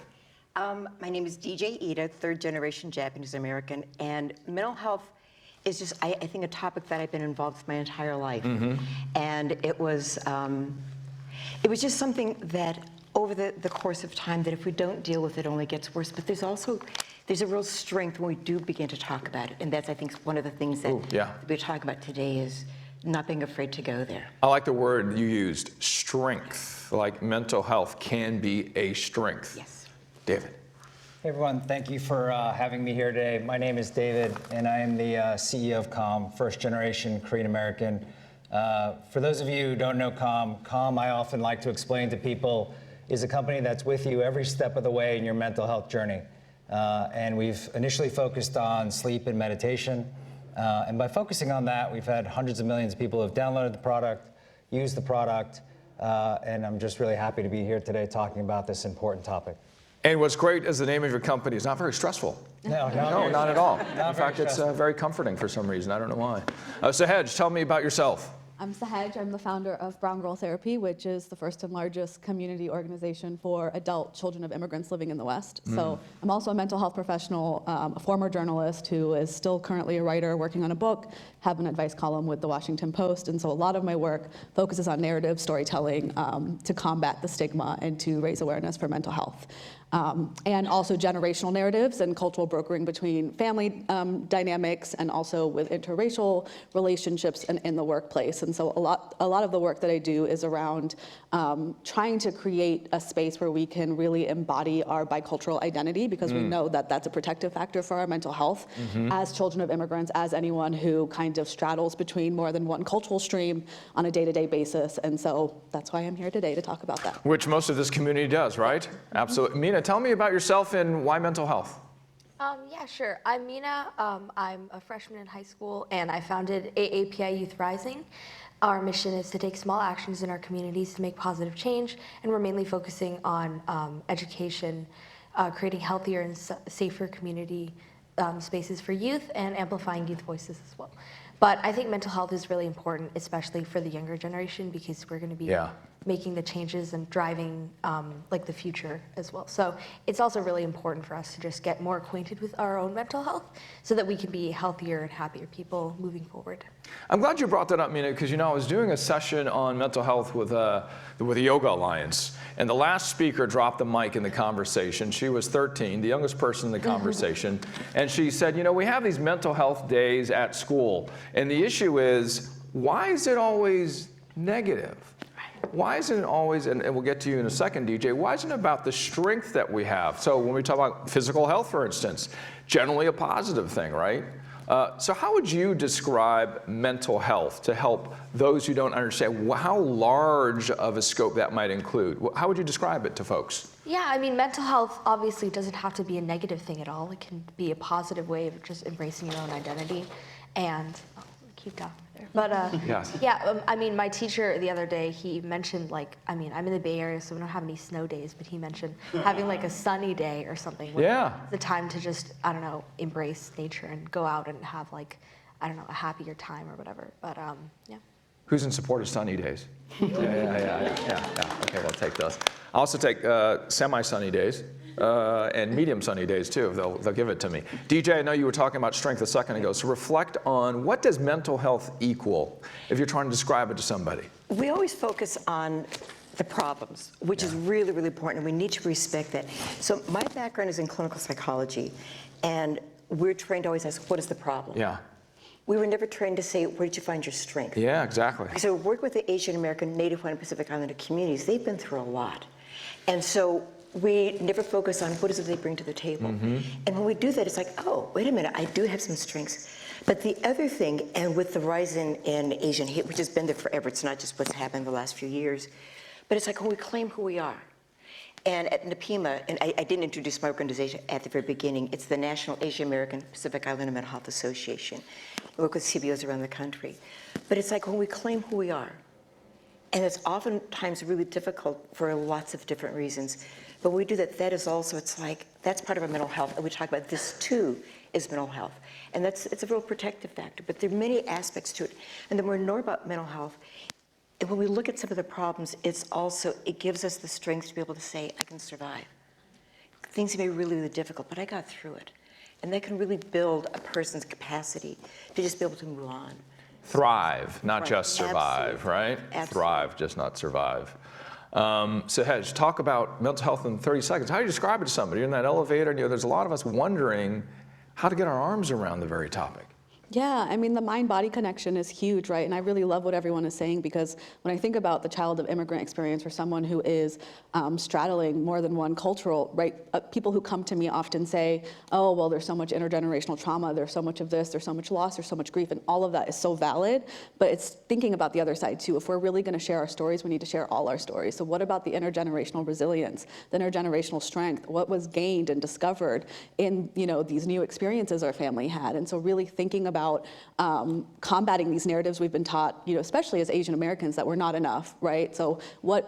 My name is DJ Ida, third generation Japanese American, and mental health is just, I think, a topic that I've been involved with my entire life. Mm-hmm. And it was just something that over the course of time, that if we don't deal with it, only gets worse. But there's a real strength when we do begin to talk about it. And that's, I think, one of the things that we're talking about today is not being afraid to go there. I like the word you used, strength. Like mental health can be a strength. Yes. David. Hey everyone, thank you for having me here today. My name is David, and I am the CEO of Calm, first generation Korean American. For those of you who don't know Calm, I often like to explain to people, is a company that's with you every step of the way in your mental health journey. And we've initially focused on sleep and meditation. And by focusing on that, we've had hundreds of millions of people who have downloaded the product, used the product, and I'm just really happy to be here today talking about this important topic. And what's great is the name of your company is not very stressful. No, not at all. Not In fact, it's very comforting for some reason. I don't know why. Sahej, tell me about yourself. I'm Sahej. I'm the founder of Brown Girl Therapy, which is the first and largest community organization for adult children of immigrants living in the West. So I'm also a mental health professional, a former journalist who is still currently a writer working on a book, have an advice column with the Washington Post. And so a lot of my work focuses on narrative storytelling to combat the stigma and to raise awareness for mental health. and also generational narratives and cultural brokering between family dynamics and also with interracial relationships and in the workplace. And so a lot of the work that I do is around trying to create a space where we can really embody our bicultural identity, because we know that that's a protective factor for our mental health as children of immigrants, as anyone who kind of straddles between more than one cultural stream on a day-to-day basis. And so that's why I'm here today to talk about that. Which most of this community does, right? Absolutely. Mina, tell me about yourself and why mental health. Yeah, sure. I'm Mina. I'm a freshman in high school, and I founded AAPI Youth Rising. Our mission is to take small actions in our communities to make positive change, and we're mainly focusing on education, creating healthier and safer community spaces for youth, and amplifying youth voices as well. But I think mental health is really important, especially for the younger generation, because we're going to be making the changes and driving like the future as well. So it's also really important for us to just get more acquainted with our own mental health so that we can be healthier and happier people moving forward. I'm glad you brought that up, Mina, because I was doing a session on mental health with the Yoga Alliance, and the last speaker dropped the mic in the conversation. She was 13, the youngest person in the conversation, and she said, we have these mental health days at school, and the issue is, why is it always negative? Why isn't it always, and we'll get to you in a second, DJ, why isn't it about the strength that we have? So when we talk about physical health, for instance, generally a positive thing, right? So how would you describe mental health to help those who don't understand how large of a scope that might include? How would you describe it to folks? Yeah, I mean, mental health obviously doesn't have to be a negative thing at all. It can be a positive way of just embracing your own identity. And keep down there. But I mean, my teacher the other day, he mentioned I'm in the Bay Area, so we don't have any snow days, but he mentioned having like a sunny day or something. The time to just, embrace nature and go out and have a happier time or whatever. But yeah. Who's in support of sunny days? Yeah. Okay, we'll take those. I'll also take semi-sunny days. And medium sunny days too, they'll give it to me. DJ, I know you were talking about strength a second ago, so reflect on what does mental health equal if you're trying to describe it to somebody? We always focus on the problems, which is really, really important, and we need to respect that. So my background is in clinical psychology, and we're trained to always ask, what is the problem? Yeah. We were never trained to say, where did you find your strength? Yeah, exactly. So work with the Asian American, Native Hawaiian, Pacific Islander communities, they've been through a lot. And so we never focus on what is it they bring to the table. And when we do that, it's like, oh, wait a minute, I do have some strengths. But the other thing, and with the rise in Asian hate, which has been there forever, it's not just what's happened the last few years, but it's like when we claim who we are. And at NHPIs, and I didn't introduce my organization at the very beginning, it's the National Asian American Pacific Islander Mental Health Association. We work with CBOs around the country. But it's like when we claim who we are, and it's oftentimes really difficult for lots of different reasons. But when we do that, that is also, it's like, that's part of our mental health. And we talk about this too is mental health. And it's a real protective factor, but there are many aspects to it. And the more we know about mental health, and when we look at some of the problems, it gives us the strength to be able to say, I can survive. Things may be really, really difficult, but I got through it. And that can really build a person's capacity to just be able to move on. Thrive, not just survive, Absolutely. right? Absolutely. Thrive, just not survive. So Hedge, talk about mental health in 30 seconds. How do you describe it to somebody? You're in that elevator, and there's a lot of us wondering how to get our arms around the very topic. Yeah, I mean, the mind-body connection is huge, right? And I really love what everyone is saying, because when I think about the child of immigrant experience, or someone who is straddling more than one cultural, right? People who come to me often say, oh, well, there's so much intergenerational trauma, there's so much of this, there's so much loss, there's so much grief, and all of that is so valid, but it's thinking about the other side too. If we're really gonna share our stories, we need to share all our stories. So what about the intergenerational resilience, the intergenerational strength, what was gained and discovered in these new experiences our family had? And so really thinking about combating these narratives we've been taught, especially as Asian Americans, that we're not enough, right? So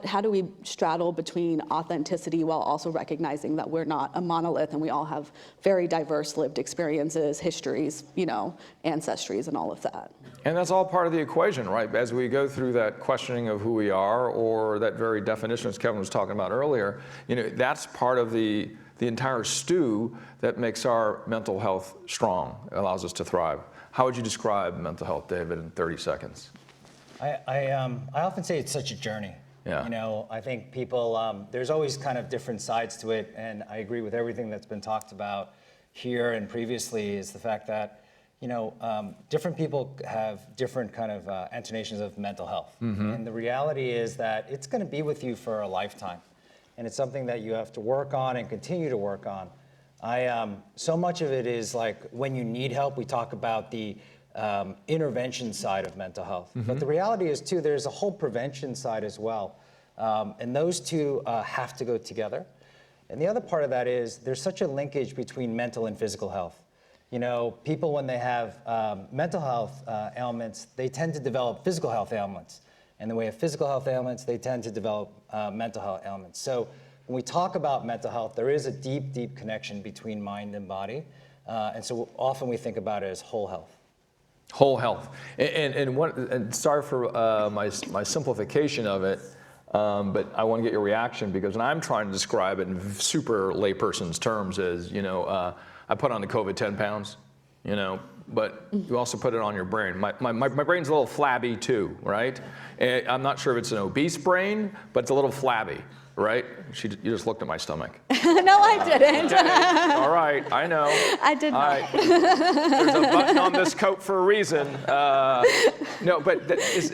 how do we straddle between authenticity while also recognizing that we're not a monolith and we all have very diverse lived experiences, histories, ancestries, and all of that. And that's all part of the equation, right? As we go through that questioning of who we are, or that very definition, as Kevin was talking about earlier, that's part of the entire stew that makes our mental health strong, allows us to thrive. How would you describe mental health, David, in 30 seconds? I often say it's such a journey. Yeah. You know, I think people, there's always kind of different sides to it, and I agree with everything that's been talked about here and previously, is the fact that, you know, different people have different kind of intonations of mental health. And the reality is that it's going to be with you for a lifetime. And it's something that you have to work on and continue to work on. So much of it is like when you need help, we talk about the intervention side of mental health. But the reality is too, there's a whole prevention side as well. And those two have to go together. And the other part of that is there's such a linkage between mental and physical health. You know, people when they have mental health ailments, they tend to develop physical health ailments. And the way of physical health ailments, they tend to develop mental health ailments. So when we talk about mental health, there is a deep, deep connection between mind and body. And so often we think about it as whole health. Whole health. And sorry for my simplification of it, but I want to get your reaction, because when I'm trying to describe it in super layperson's terms is, you know, I put on the COVID 10 pounds, you know, but you also put it on your brain. My brain's a little flabby too, right? And I'm not sure if it's an obese brain, but it's a little flabby, right? You just looked at my stomach. No, I didn't. Okay. All right, I know. I did not. There's a button on this coat for a reason. No, but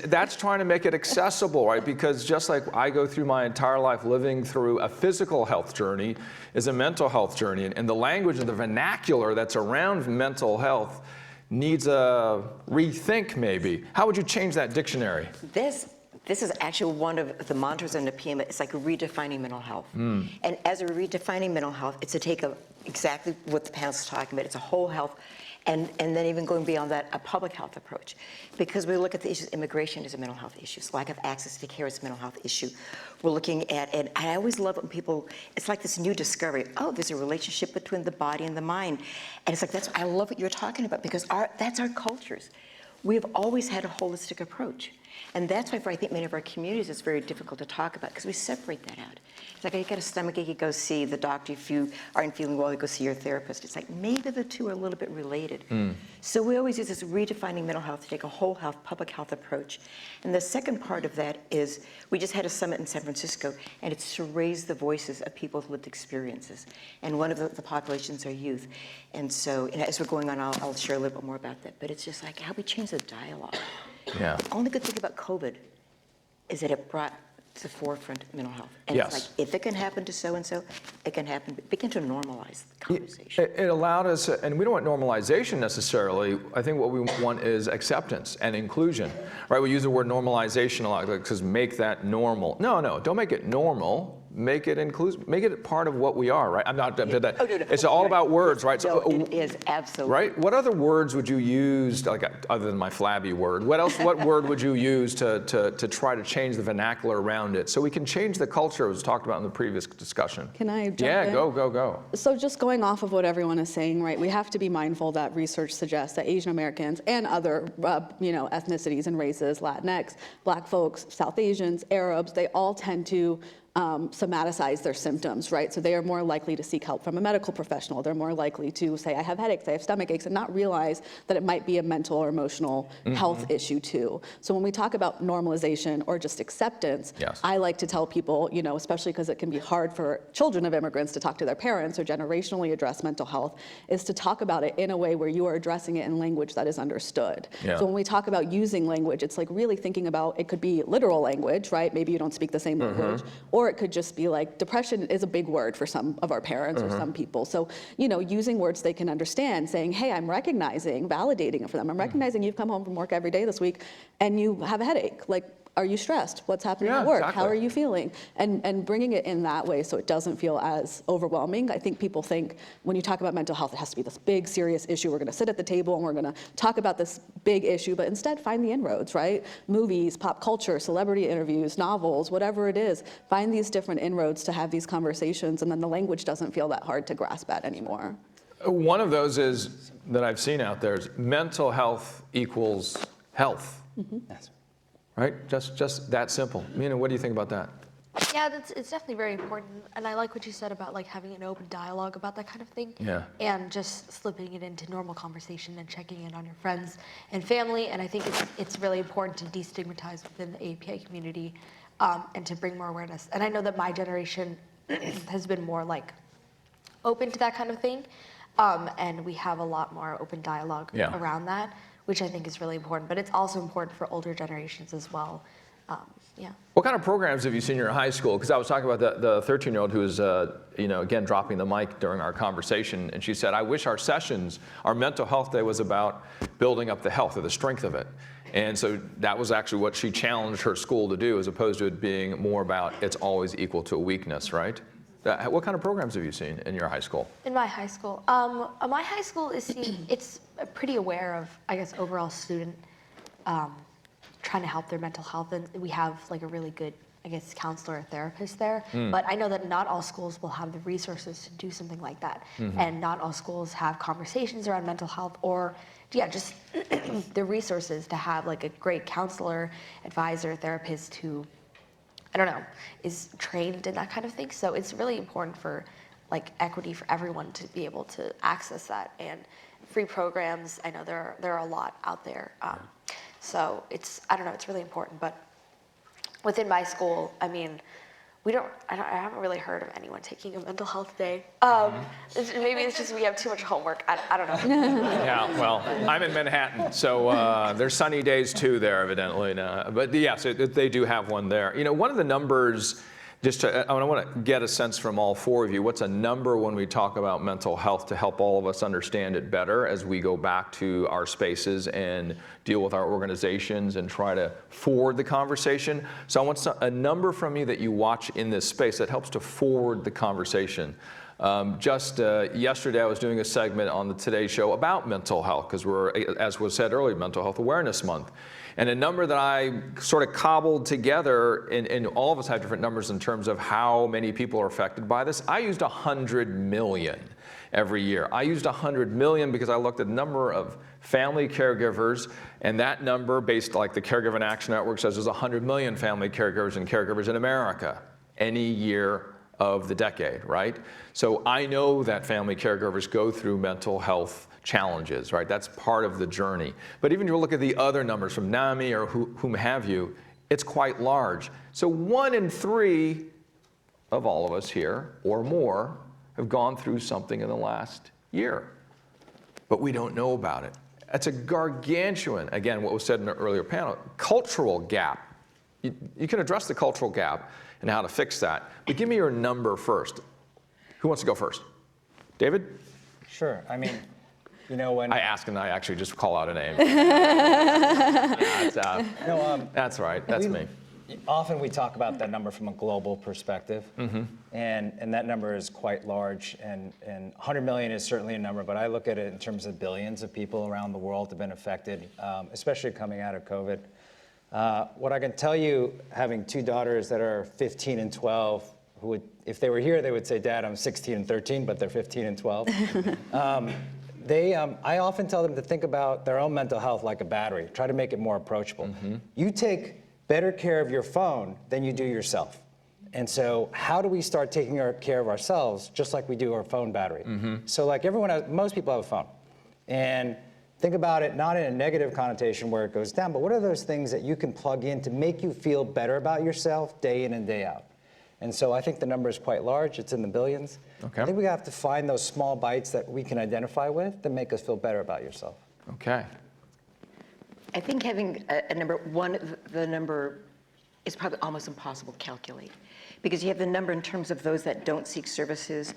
that's trying to make it accessible, right? Because just like I go through my entire life living through a physical health journey is a mental health journey. And the language and the vernacular that's around mental health needs a rethink, maybe. How would you change that dictionary? This is actually one of the mantras in NHPI. It's like redefining mental health. And as we're redefining mental health, it's to take exactly what the panel is talking about. It's a whole health, and then even going beyond that, a public health approach. Because we look at the issues, immigration is a mental health issue. Lack of access to care is a mental health issue. We're looking at, and I always love when people, it's like this new discovery. Oh, there's a relationship between the body and the mind. And it's like, I love what you're talking about, because that's our cultures. We've always had a holistic approach. And that's why for I think many of our communities it's very difficult to talk about, because we separate that out. It's like, you got a stomachache, you go see the doctor. If you aren't feeling well, you go see your therapist. It's like maybe the two are a little bit related. So we always use this redefining mental health to take a whole health, public health approach. And the second part of that is we just had a summit in San Francisco, and it's to raise the voices of people with lived experiences. And one of the populations are youth. And so as we're going on, I'll share a little bit more about that. But it's just like how we change the dialogue. Yeah. The only good thing about COVID is that it brought to the forefront mental health. And Yes. it's like, if it can happen to so-and-so, it can happen. Begin to normalize the conversation. It allowed us, and we don't want normalization necessarily. I think what we want is acceptance and inclusion, right? We use the word normalization a lot because make that normal. No, don't make it normal. Make it inclusive. Make it part of what we are, right? I'm not that. Oh, no. It's all about words, right? No, it is absolutely. Right? What other words would you use, like other than my flabby word? What else? What word would you use to try to change the vernacular around it, so we can change the culture as was talked about in the previous discussion? Can I jump in? Yeah, go. So just going off of what everyone is saying, right, we have to be mindful that research suggests that Asian Americans and other, ethnicities and races, Latinx, Black folks, South Asians, Arabs, they all tend to somaticize their symptoms, right? So they are more likely to seek help from a medical professional. They're more likely to say, I have headaches, I have stomach aches, and not realize that it might be a mental or emotional health issue too. So when we talk about normalization or just acceptance, Yes. I like to tell people, especially because it can be hard for children of immigrants to talk to their parents or generationally address mental health, is to talk about it in a way where you are addressing it in language that is understood. Yeah. So when we talk about using language, it's like really thinking about, it could be literal language, right? Maybe you don't speak the same language, or it could just be like, depression is a big word for some of our parents or some people. So, using words they can understand, saying, hey, I'm recognizing, validating it for them. I'm recognizing you've come home from work every day this week and you have a headache. Like, are you stressed? What's happening Yeah, at work? exactly. How are you feeling? And bringing it in that way so it doesn't feel as overwhelming. I think people think when you talk about mental health, it has to be this big, serious issue. We're going to sit at the table and we're going to talk about this big issue, but instead find the inroads, right? Movies, pop culture, celebrity interviews, novels, whatever it is. Find these different inroads to have these conversations, and then the language doesn't feel that hard to grasp at anymore. One of those is that I've seen out there is mental health equals health. That's Right? Just that simple. Mina, what do you think about that? Yeah, it's definitely very important, and I like what you said about like having an open dialogue about that kind of thing. Yeah. And just slipping it into normal conversation and checking in on your friends and family. And I think it's really important to destigmatize within the API community and to bring more awareness. And I know that my generation has been more like open to that kind of thing, and we have a lot more open dialogue around that, which I think is really important. But it's also important for older generations as well. Yeah. What kind of programs have you seen in your high school? Because I was talking about the 13-year-old who was, again, dropping the mic during our conversation, and she said, I wish our sessions, our mental health day was about building up the health or the strength of it. And so that was actually what she challenged her school to do, as opposed to it being more about it's always equal to a weakness, right? What kind of programs have you seen in your high school? In my high school, it's pretty aware of, I guess, overall student trying to help their mental health, and we have like a really good, I guess, counselor or therapist there. But I know that not all schools will have the resources to do something like that, and not all schools have conversations around mental health, or just the resources to have like a great counselor, advisor, therapist who, I don't know, is trained in that kind of thing. So it's really important for like equity for everyone to be able to access that, and free programs. I know there are a lot out there. So I don't know, it's really important. But within my school, I mean, I haven't really heard of anyone taking a mental health day. Maybe it's just we have too much homework. I don't know. Yeah, well, I'm in Manhattan, so there's sunny days too there, evidently. But yes, they do have one there. One of the numbers, I want to get a sense from all four of you, what's a number when we talk about mental health to help all of us understand it better as we go back to our spaces and deal with our organizations and try to forward the conversation? So I want a number from you that you watch in this space that helps to forward the conversation. Just yesterday, I was doing a segment on the Today Show about mental health, because we're, as was said earlier, Mental Health Awareness Month. And a number that I sort of cobbled together, and all of us have different numbers in terms of how many people are affected by this. I used 100 million every year. I used 100 million because I looked at the number of family caregivers, and that number, based like the Caregiver Action Network says, there's 100 million family caregivers and caregivers in America any year of the decade, right? So I know that family caregivers go through mental health challenges, right? That's part of the journey. But even if you look at the other numbers from NAMI or whom have you, it's quite large. So 1 in 3 of all of us here, or more, have gone through something in the last year. But we don't know about it. That's a gargantuan, again, what was said in an earlier panel, cultural gap. You can address the cultural gap and how to fix that. But give me your number first. Who wants to go first? David? Sure. I mean, when I ask and I actually just call out a name. That's right. That's me. Often we talk about that number from a global perspective, and that number is quite large, and 100 million is certainly a number, but I look at it in terms of billions of people around the world have been affected, especially coming out of COVID. What I can tell you, having 2 daughters that are 15 and 12, who would, if they were here, they would say, Dad, I'm 16 and 13, but they're 15 and 12. I often tell them to think about their own mental health like a battery. Try to make it more approachable. You take better care of your phone than you do yourself. And so how do we start taking care of ourselves just like we do our phone battery? So like most people have a phone. And think about it not in a negative connotation where it goes down, but what are those things that you can plug in to make you feel better about yourself day in and day out? And so I think the number is quite large. It's in the billions. Okay. I think we have to find those small bites that we can identify with that make us feel better about yourself. Okay. I think having a number, the number is probably almost impossible to calculate, because you have the number in terms of those that don't seek services,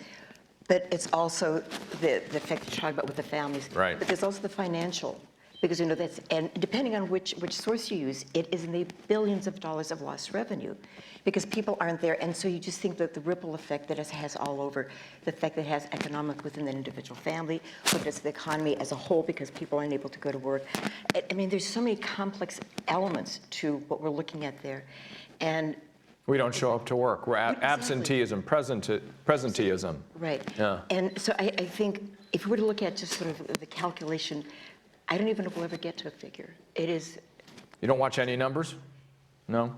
but it's also the fact that you're talking about with the families. Right. But there's also the financial, because and depending on which source you use, it is in the billions of dollars of lost revenue, because people aren't there. And so you just think that the ripple effect that it has all over, the fact that it has economic within the individual family, what does the economy as a whole, because people aren't able to go to work. I mean, there's so many complex elements to what we're looking at there. And we don't show up to work. We're absenteeism, presenteeism. Right. Yeah. And so I think if we were to look at just sort of the calculation, I don't even know if we'll ever get to a figure. It is. You don't watch any numbers? No?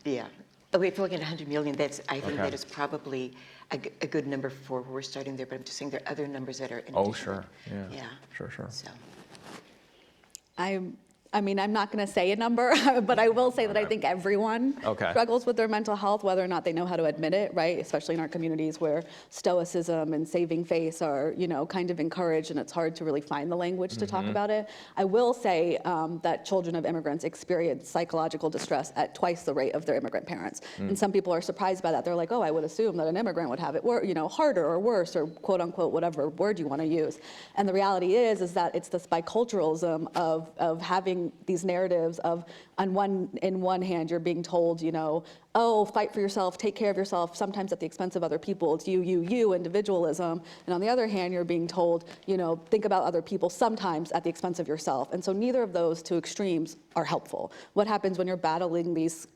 Yeah. If you're looking at 100 million, I think that is probably a good number for where we're starting there, but I'm just saying there are other numbers that are in addition. Sure. Yeah. Yeah. Sure. So. I mean, I'm not going to say a number, but I will say that I think everyone struggles with their mental health, whether or not they know how to admit it, right? Especially in our communities where stoicism and saving face are, you know, kind of encouraged, and it's hard to really find the language to talk about it. I will say that children of immigrants experience psychological distress at twice the rate of their immigrant parents. And some people are surprised by that. They're like, oh, I would assume that an immigrant would have it, you know, harder or worse, or quote unquote, whatever word you want to use. And the reality is that it's this biculturalism of having these narratives of, in one hand, you're being told, you know, oh, fight for yourself, take care of yourself, sometimes at the expense of other people. It's you, individualism. And on the other hand, you're being told, you know, think about other people, sometimes at the expense of yourself. And so neither of those two extremes are helpful. What happens when you're battling these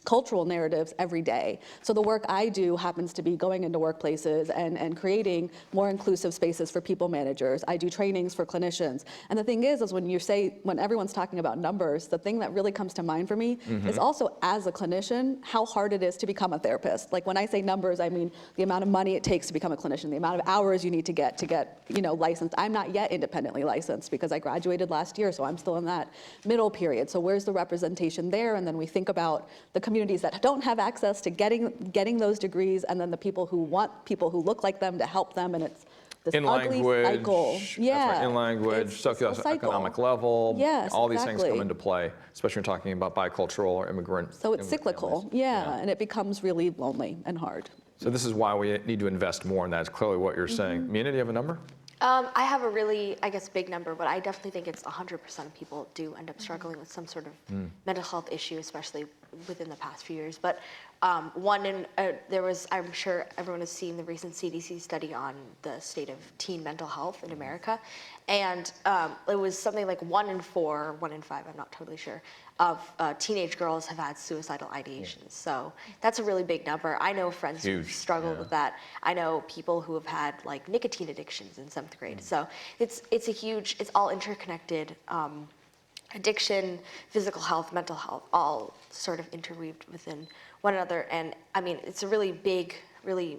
cultural narratives every day? So the work I do happens to be going into workplaces and creating more inclusive spaces for people managers. I do trainings for clinicians. And the thing is when everyone's talking about numbers, the thing that really comes to mind for me is also, as a clinician, how hard it is to become a therapist. Like when I say numbers, I mean the amount of money it takes to become a clinician, the amount of hours you need to get, you know, licensed. I'm not yet independently licensed because I graduated last year, so I'm still in that middle period. So where's the representation there? And then we think about the communities that don't have access to getting those degrees, and then the people who want people who look like them to help them, and it's this ugly cycle. Yeah. In language, socioeconomic level, yes, all these things come into play, especially when you're talking about bicultural or immigrant. So it's cyclical, and it becomes really lonely and hard. So this is why we need to invest more in that. It's clearly what you're saying. Mina, do you have a number? I have a really, I guess, big number, but I definitely think it's 100% of people do end up struggling with some sort of mental health issue, especially within the past few years. But there was, I'm sure everyone has seen the recent CDC study on the state of teen mental health in America. And it was something like 1 in 4, 1 in 5, I'm not totally sure, of teenage girls have had suicidal ideations. So that's a really big number. I know friends who struggled with that. I know people who have had like nicotine addictions in 7th grade. So it's all interconnected. Addiction, physical health, mental health, all sort of interweaved within one another. And I mean, it's a really big, really,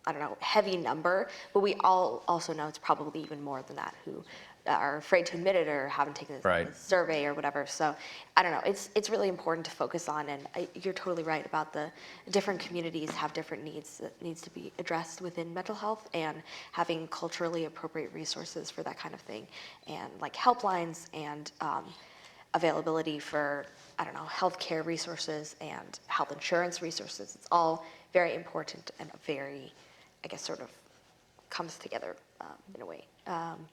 I don't know, heavy number, but we all also know it's probably even more than that who are afraid to admit it or haven't taken the survey or whatever. So I don't know, it's really important to focus on, and you're totally right about the different communities have different needs that needs to be addressed within mental health, and having culturally appropriate resources for that kind of thing, and like helplines and availability for, I don't know, healthcare resources and health insurance resources. It's all very important and very, I guess, sort of comes together in a way.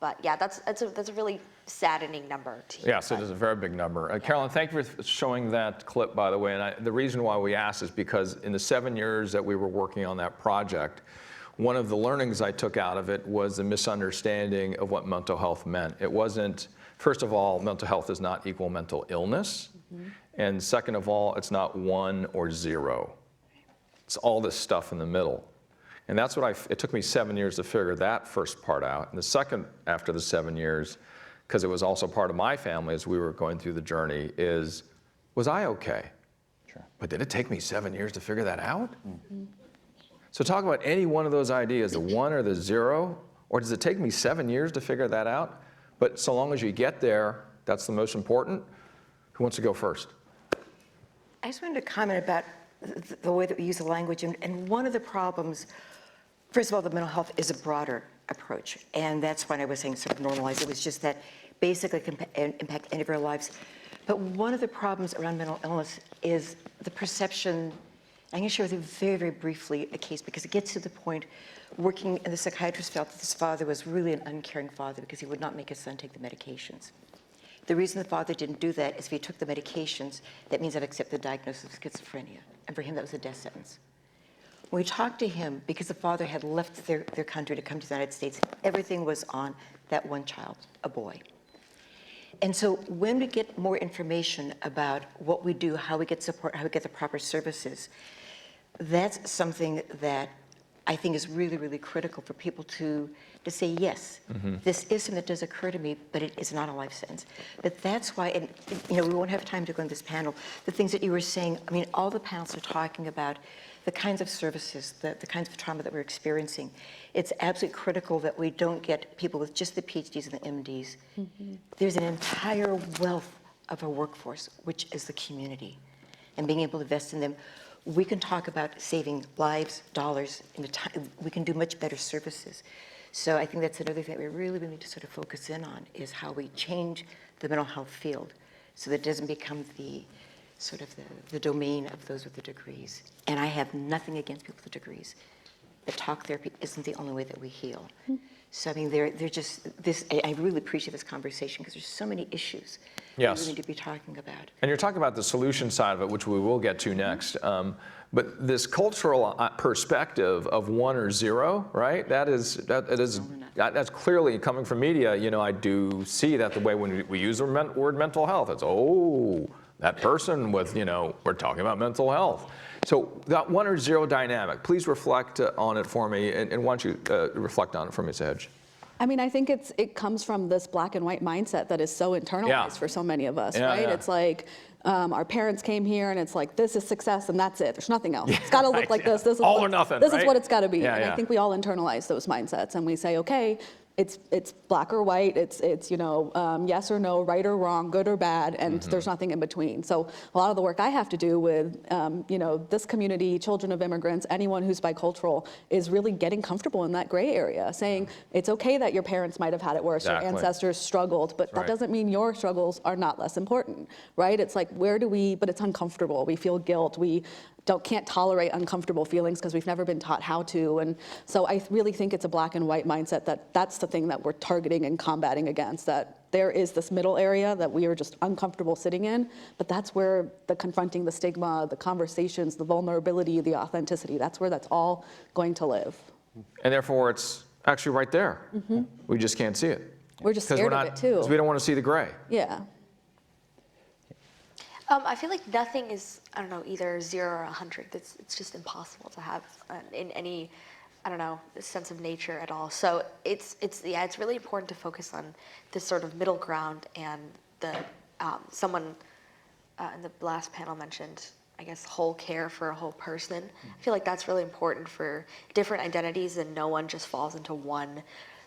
But yeah, that's a really saddening number to hear. Yes, it is a very big number. Carolyn, thank you for showing that clip, by the way. And the reason why we asked is because in the 7 years that we were working on that project, one of the learnings I took out of it was the misunderstanding of what mental health meant. It wasn't, first of all, mental health does not equal mental illness. And second of all, it's not 1 or 0. It's all this stuff in the middle. And that's what it took me 7 years to figure that first part out. And the second, after the 7 years, because it was also part of my family as we were going through the journey, was I okay? Sure. But did it take me 7 years to figure that out? So talk about any one of those ideas, the 1 or the 0, or does it take me 7 years to figure that out? But so long as you get there, that's the most important. Who wants to go first? I just wanted to comment about the way that we use the language. And one of the problems, first of all, the mental health is a broader approach. And that's when I was saying sort of normalize. It was just that basically can impact any of our lives. But one of the problems around mental illness is the perception. I'm going to share with you very, very briefly a case because it gets to the point working, and the psychiatrist felt that this father was really an uncaring father because he would not make his son take the medications. The reason the father didn't do that is if he took the medications, that means I'd accept the diagnosis of schizophrenia. And for him, that was a death sentence. When we talked to him, because the father had left their country to come to the United States, everything was on that one child, a boy. And so when we get more information about what we do, how we get support, how we get the proper services, that's something that I think is really, really critical for people to say, yes, this is something that does occur to me, but it is not a life sentence. But that's why, and we won't have time to go in this panel, the things that you were saying, I mean, all the panels are talking about the kinds of services, the kinds of trauma that we're experiencing. It's absolutely critical that we don't get people with just the PhDs and the MDs. There's an entire wealth of our workforce, which is the community, and being able to invest in them. We can talk about saving lives, dollars, in a time. We can do much better services. So I think that's another thing that we really need to sort of focus in on, is how we change the mental health field so that it doesn't become the sort of the domain of those with the degrees. And I have nothing against people with the degrees, but talk therapy isn't the only way that we heal. So I mean, they're just this. I really appreciate this conversation because there's so many issues Yes. we need to be talking about. And you're talking about the solution side of it, which we will get to next. But this cultural perspective of 1 or 0, right? That's clearly coming from media. You know, I do see that the way when we use the word mental health, it's that person with, you know, we're talking about mental health. So that 1 or 0 dynamic, please reflect on it for me, and why don't you reflect on it for me, Sahaj? I mean, I think it comes from this black and white mindset that is so internalized for so many of us, right? It's like our parents came here, and it's like, this is success, and that's it. There's nothing else. It's got to look like this. This is all or nothing. This right? is what it's got to be. And Yeah. I think we all internalize those mindsets, and we say, okay, it's black or white. It's you know, yes or no, right or wrong, good or bad, and there's nothing in between. So a lot of the work I have to do with you know, this community, children of immigrants, anyone who's bicultural, is really getting comfortable in that gray area, saying it's okay that your parents might have had it worse, your ancestors struggled, but that doesn't mean your struggles are not less important, right? It's like, but it's uncomfortable. We feel guilt. We can't tolerate uncomfortable feelings because we've never been taught how to. And so I really think it's a black and white mindset that's the thing that we're targeting and combating against, that there is this middle area that we are just uncomfortable sitting in, but that's where the confronting the stigma, the conversations, the vulnerability, the authenticity, that's where that's all going to live. And therefore, it's actually right there. We just can't see it. We're just scared of it too. Because we don't want to see the gray. Yeah. I feel like nothing is, I don't know, either 0 or 100. It's just impossible to have in any, I don't know, sense of nature at all. So it's really important to focus on this sort of middle ground, and someone in the last panel mentioned, I guess, whole care for a whole person. I feel like that's really important for different identities, and no one just falls into one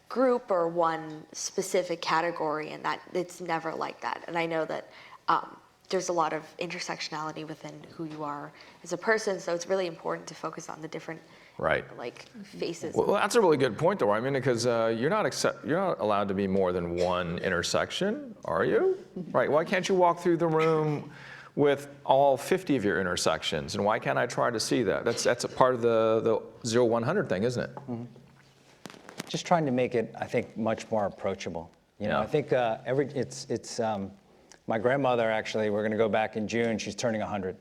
group or one specific category, and that it's never like that. And I know that there's a lot of intersectionality within who you are as a person, so it's really important to focus on the different faces. Well, that's a really good point, though. I mean, because you're not allowed to be more than one intersection, are you? Right? Why can't you walk through the room with all 50 of your intersections, and why can't I try to see that? That's a part of the 0-100 thing, isn't it? Just trying to make it, I think, much more approachable. You know, I think my grandmother, actually, we're going to go back in June. She's turning 100.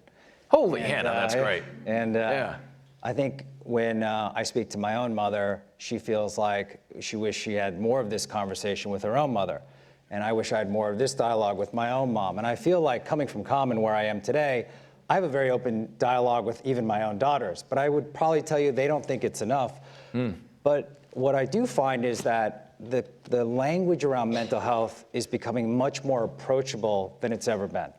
Holy Hannah, that's great. And I think when I speak to my own mother, she feels like she wished she had more of this conversation with her own mother. And I wish I had more of this dialogue with my own mom. And I feel like coming from Common, where I am today, I have a very open dialogue with even my own daughters. But I would probably tell you they don't think it's enough. But what I do find is that the language around mental health is becoming much more approachable than it's ever been.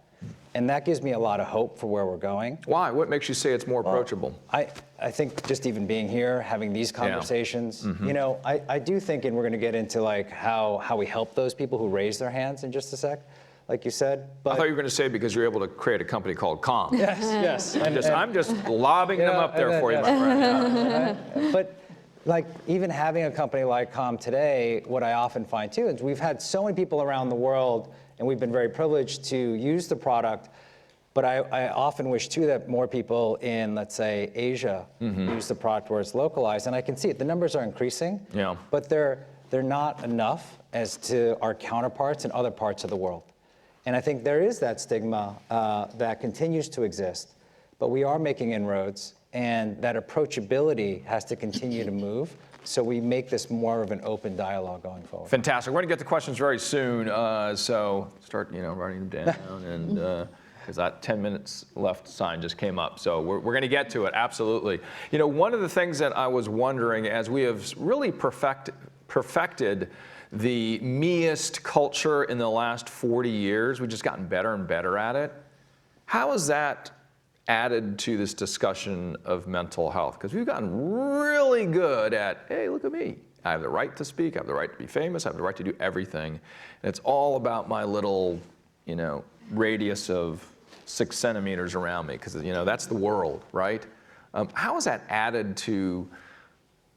And that gives me a lot of hope for where we're going. Why? What makes you say it's more approachable? I think just even being here, having these conversations, you know, I do think, and we're going to get into like how we help those people who raise their hands in just a sec, like you said. But I thought you were going to say because you're able to create a company called Calm. Yes. I'm just lobbing them up there for you, my friend. But like even having a company like Calm today, what I often find too is we've had so many people around the world, and we've been very privileged to use the product. But I often wish too that more people in, let's say, Asia use the product where it's localized. And I can see it. The numbers are increasing. But they're not enough as to our counterparts in other parts of the world. And I think there is that stigma that continues to exist. But we are making inroads. And that approachability has to continue to move, so we make this more of an open dialogue going forward. Fantastic. We're going to get to questions very soon, so start writing them down, and because that 10 minutes left sign just came up, so we're going to get to it, absolutely. You know, one of the things that I was wondering, as we have really perfected the meist culture in the last 40 years, we've just gotten better and better at it. How is that added to this discussion of mental health? Because we've gotten really good at, hey, look at me. I have the right to speak, I have the right to be famous, I have the right to do everything. And it's all about my little, radius of 6 centimeters around me, because that's the world, right? How has that added to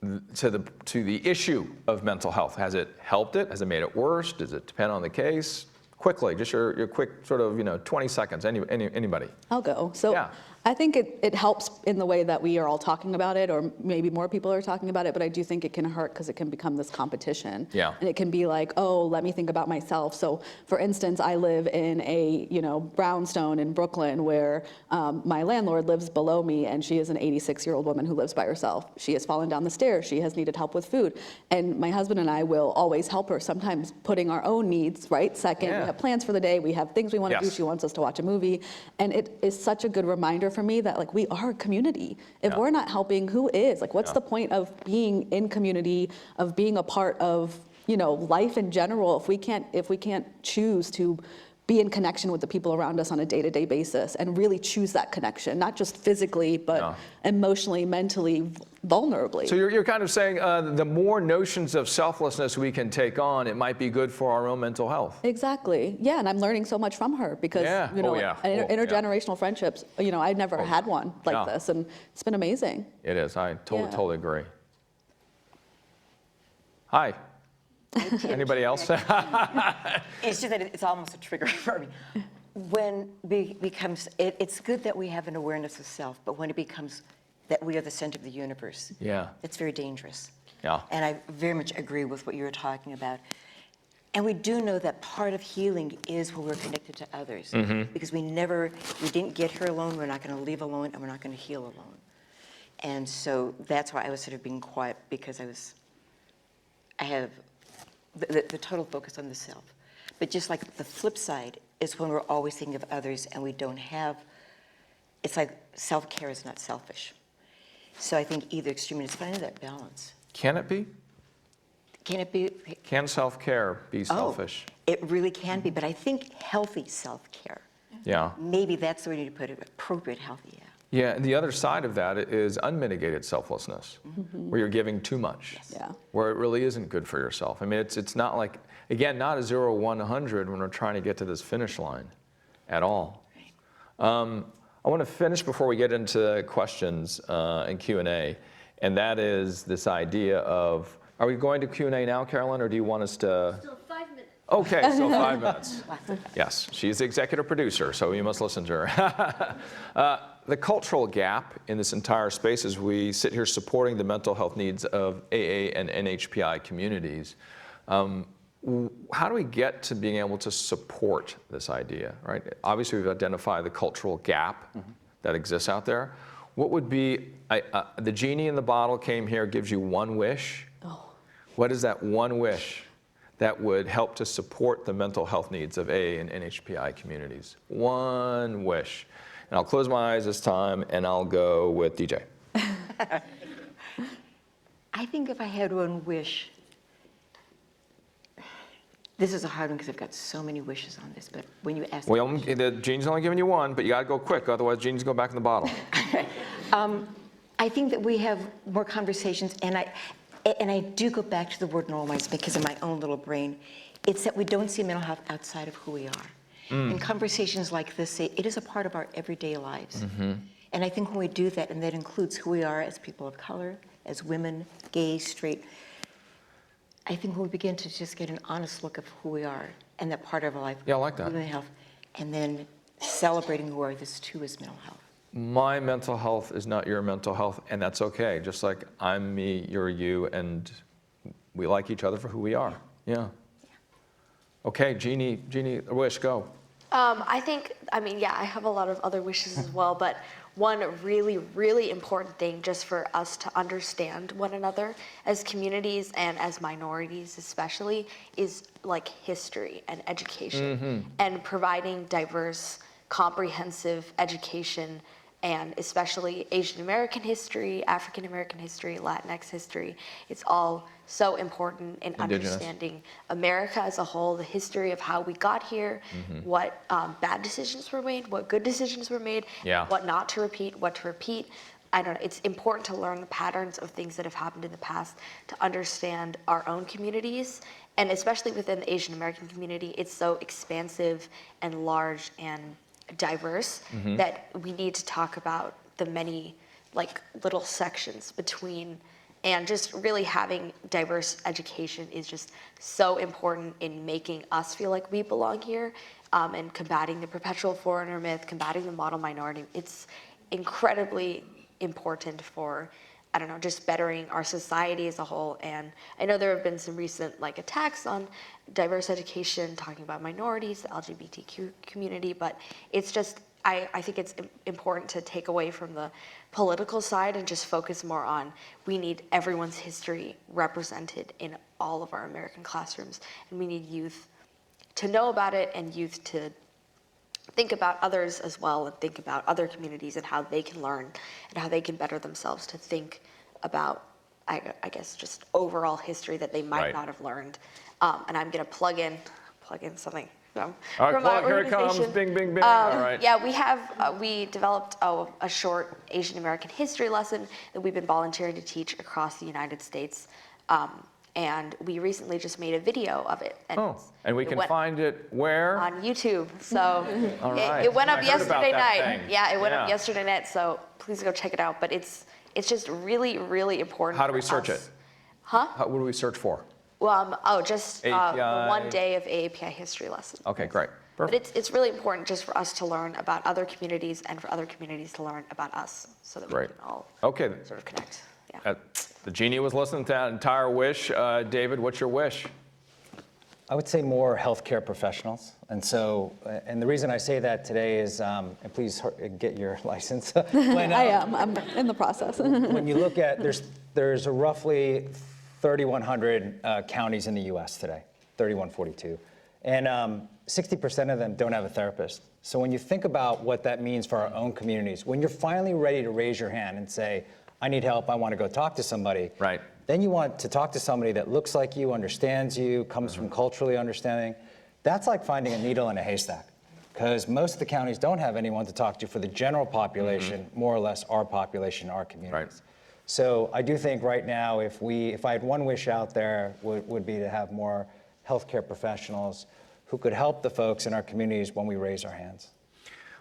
the issue of mental health? Has it helped it? Has it made it worse? Does it depend on the case? Quickly, just your quick sort of 20 seconds. Anybody? I'll go. So Yeah. I think it helps in the way that we are all talking about it, or maybe more people are talking about it, but I do think it can hurt because it can become this competition. Yeah. And it can be like, oh, let me think about myself. So for instance, I live in a, brownstone in Brooklyn where my landlord lives below me, and she is an 86-year-old woman who lives by herself. She has fallen down the stairs. She has needed help with food. And my husband and I will always help her, sometimes putting our own needs, right, second. Yeah. We have plans for the day. We have things we want to do. Yes. She wants us to watch a movie. And it is such a good reminder for me that we are a community. If we're not helping, who is? What's the point of being in community, of being a part of life in general, if we can't choose to be in connection with the people around us on a day-to-day basis and really choose that connection, not just physically, but emotionally, mentally, vulnerably. So you're kind of saying the more notions of selflessness we can take on, it might be good for our own mental health. Exactly. Yeah, and I'm learning so much from her because intergenerational friendships. I'd never had one like this, and it's been amazing. It is. I totally agree. Hi. Anybody else? It's just that it's almost a trigger for me. When it's good that we have an awareness of self, but when it becomes that we are the center of the universe, it's very dangerous. Yeah. And I very much agree with what you were talking about. And we do know that part of healing is when we're connected to others, because we didn't get here alone, we're not going to leave alone, and we're not going to heal alone. And so that's why I was sort of being quiet, because I have the total focus on the self. But just like the flip side is when we're always thinking of others and we don't have, it's like self-care is not selfish. So I think either extreme, it's finding that balance. Can it be? Can it be? Can self-care be selfish? It really can be, but I think healthy self-care. Yeah. Maybe that's the way you need to put it, appropriate healthy, Yeah, and the other side of that is unmitigated selflessness, where you're giving too much, where it really isn't good for yourself. I mean, it's not like, again, not a 0, 1, 100 when we're trying to get to this finish line at all. I want to finish before we get into questions and Q&A, and that is this idea of, are we going to Q&A now, Carolyn, or do you want us to? Still 5 minutes. Okay, so 5 minutes. Yes, she's the executive producer, so you must listen to her. The cultural gap in this entire space as we sit here supporting the mental health needs of AA and NHPI communities. How do we get to being able to support this idea, right? Obviously, we've identified the cultural gap that exists out there. What would be, the genie in the bottle came here, gives you one wish. What is that one wish that would help to support the mental health needs of AA and NHPI communities? One wish. And I'll close my eyes this time, and I'll go with DJ. I think if I had one wish, this is a hard one because I've got so many wishes on this, but when you ask the genie's only giving you one, but you gotta go quick, otherwise genie's go back in the bottle. I think that we have more conversations, and I do go back to the word normalize because of my own little brain. It's that we don't see mental health outside of who we are. And conversations like this say it is a part of our everyday lives. And I think when we do that, and that includes who we are as people of color, as women, gay, straight, I think when we begin to just get an honest look of who we are and that part of our life, I like that. mental health, and then celebrating who we are, this too is mental health. My mental health is not your mental health, and that's okay. Just like I'm me, you're you, and we like each other for who we are. Yeah. Okay, Jeannie, a wish, go. I have a lot of other wishes as well, but one really, really important thing just for us to understand one another as communities and as minorities especially is like history and education and providing diverse, comprehensive education, and especially Asian American history, African American history, Latinx history. It's all so important in understanding America as a whole, the history of how we got here, what bad decisions were made, what good decisions were made, what not to repeat, what to repeat. I don't know, it's important to learn the patterns of things that have happened in the past to understand our own communities. And especially within the Asian American community, it's so expansive and large and diverse that we need to talk about the many like little sections between, and just really having diverse education is just so important in making us feel like we belong here, and combating the perpetual foreigner myth, combating the model minority. It's incredibly important for, I don't know, just bettering our society as a whole. And I know there have been some recent like attacks on diverse education, talking about minorities, the LGBTQ community, but it's just, I think it's important to take away from the political side and just focus more on, we need everyone's history represented in all of our American classrooms, and we need youth to know about it and youth to think about others as well, and think about other communities and how they can learn and how they can better themselves to think about, I guess, just overall history that they might not have learned. And I'm going to plug in something from All right, our here it comes, organization. bing, bing, bing. All right. Yeah, we developed a short Asian American history lesson that we've been volunteering to teach across the United States. And we recently just made a video of it. And we can find it where? On YouTube. So All right. it went up I heard about yesterday that night. thing. Yeah, it went up yesterday night. So please go check it out. But it's just really, really important. How do we for search us. it? Huh? What do we search for? Well, just the API. one day of AAPI history lesson. Okay, great. But it's really important just for us to learn about other communities and for other communities to learn about us, so that we can all sort of connect. Yeah. The genie was listening to that entire wish. David, what's your wish? I would say more healthcare professionals. And so, and the reason I say that today is, and please get your license. I am. I'm in the process. When you look at, there's roughly 3,100 counties in the U.S. today, 3,142. And 60% of them don't have a therapist. So when you think about what that means for our own communities, when you're finally ready to raise your hand and say, I need help, I want to go talk to somebody. Right. Then you want to talk to somebody that looks like you, understands you, comes from culturally understanding. That's like finding a needle in a haystack, because most of the counties don't have anyone to talk to for the general population, more or less our population, our communities. Right. So I do think right now, if I had one wish out there, would be to have more healthcare professionals who could help the folks in our communities when we raise our hands.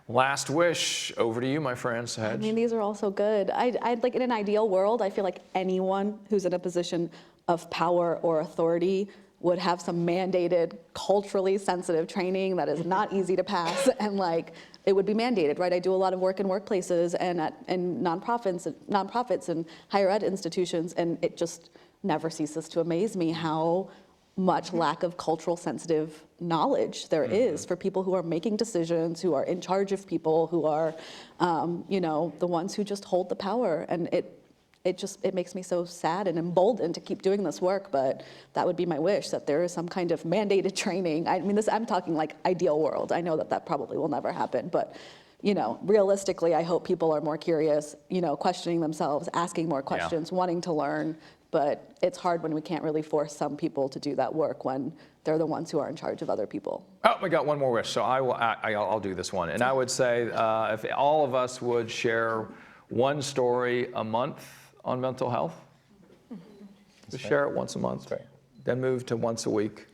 Last wish, over to you, my friend, Sahaj. I mean, these are all so good. I'd like, in an ideal world, I feel like anyone who's in a position of power or authority would have some mandated, culturally sensitive training that is not easy to pass, and like, it would be mandated, right? I do a lot of work in workplaces and in nonprofits and higher ed institutions, and it just never ceases to amaze me how much lack of cultural sensitive knowledge there is for people who are making decisions, who are in charge of people, who are, the ones who just hold the power. And it makes me so sad and emboldened to keep doing this work. But that would be my wish, that there is some kind of mandated training. I mean, I'm talking like ideal world. I know that probably will never happen, but realistically, I hope people are more curious, questioning themselves, asking more questions, wanting to learn. But it's hard when we can't really force some people to do that work when they're the ones who are in charge of other people. Oh, we got one more wish, so I'll do this one. And I would say if all of us would share one story a month on mental health, just share it once a month, then move to once a week.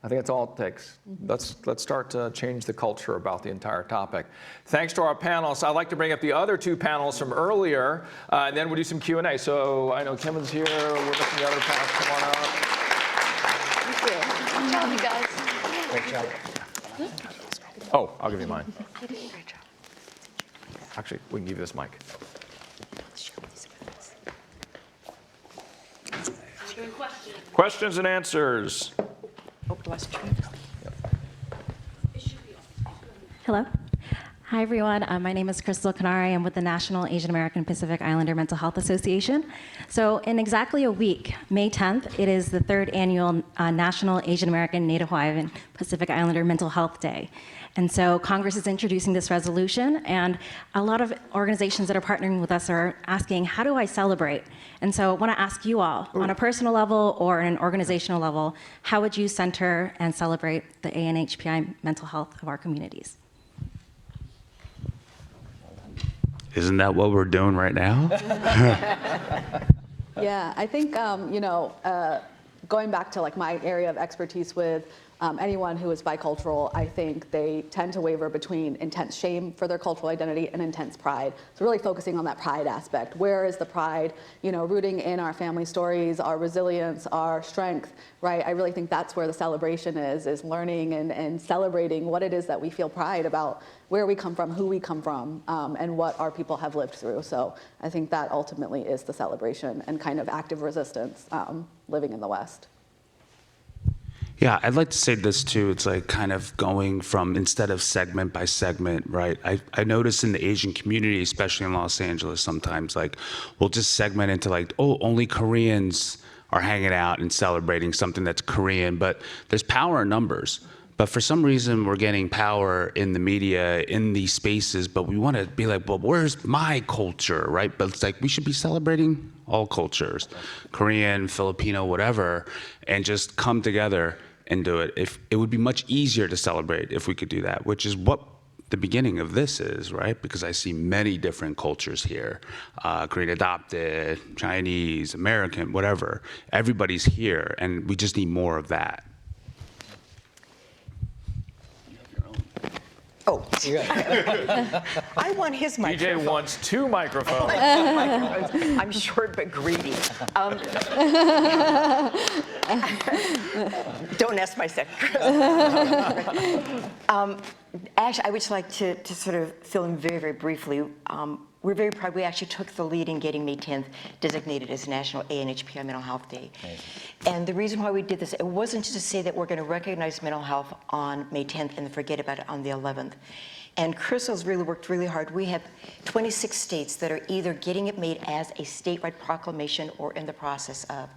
I think that's all it takes. Let's start to change the culture about the entire topic. Thanks to our panelists. I'd like to bring up the other two panels from earlier, and then we'll do some Q&A. So I know Kevin's here. We're looking at the other panels. Come on up. Thank you. Good job, you guys. Great job. Oh, I'll give you mine. You did a great job. Actually, we can give you this mic. Questions and answers. Hello. Hi, everyone. My name is Crystal Canari. I'm with the National Asian American Pacific Islander Mental Health Association. So in exactly a week, May 10th, it is the third annual National Asian American Native Hawaiian Pacific Islander Mental Health Day. And so Congress is introducing this resolution, and a lot of organizations that are partnering with us are asking, how do I celebrate? And so I want to ask you all, on a personal level or an organizational level, how would you center and celebrate the ANHPI mental health of our communities? isn't that what we're doing right now? Yeah, I think, going back to like my area of expertise with anyone who is bicultural, I think they tend to waver between intense shame for their cultural identity and intense pride. So really focusing on that pride aspect. Where is the pride, rooting in our family stories, our resilience, our strength, right? I really think that's where the celebration is learning and celebrating what it is that we feel pride about, where we come from, who we come from, and what our people have lived through. So I think that ultimately is the celebration and kind of active resistance living in the West. Yeah, I'd like to say this too. It's like kind of going from instead of segment by segment, right? I notice in the Asian community, especially in Los Angeles, sometimes like we'll just segment into like, oh, only Koreans are hanging out and celebrating something that's Korean, but there's power in numbers. But for some reason, we're getting power in the media, in these spaces, but we want to be like, well, where's my culture, right? But it's like, we should be celebrating all cultures, Korean, Filipino, whatever, and just come together and do it. If it would be much easier to celebrate if we could do that, which is what the beginning of this is, right? Because I see many different cultures here, Korean adopted, Chinese, American, whatever. Everybody's here, and we just need more of that. Oh, I want his microphone. DJ wants 2 microphones. I'm short but greedy. Don't ask my secretary. Actually, I would just like to sort of fill in very, very briefly. We're very proud. We actually took the lead in getting May 10th designated as National NHPI Mental Health Day. Amazing. And the reason why we did this, it wasn't just to say that we're going to recognize mental health on May 10th and forget about it on the 11th. And Crystal's really worked really hard. We have 26 states that are either getting it made as a statewide proclamation or in the process of.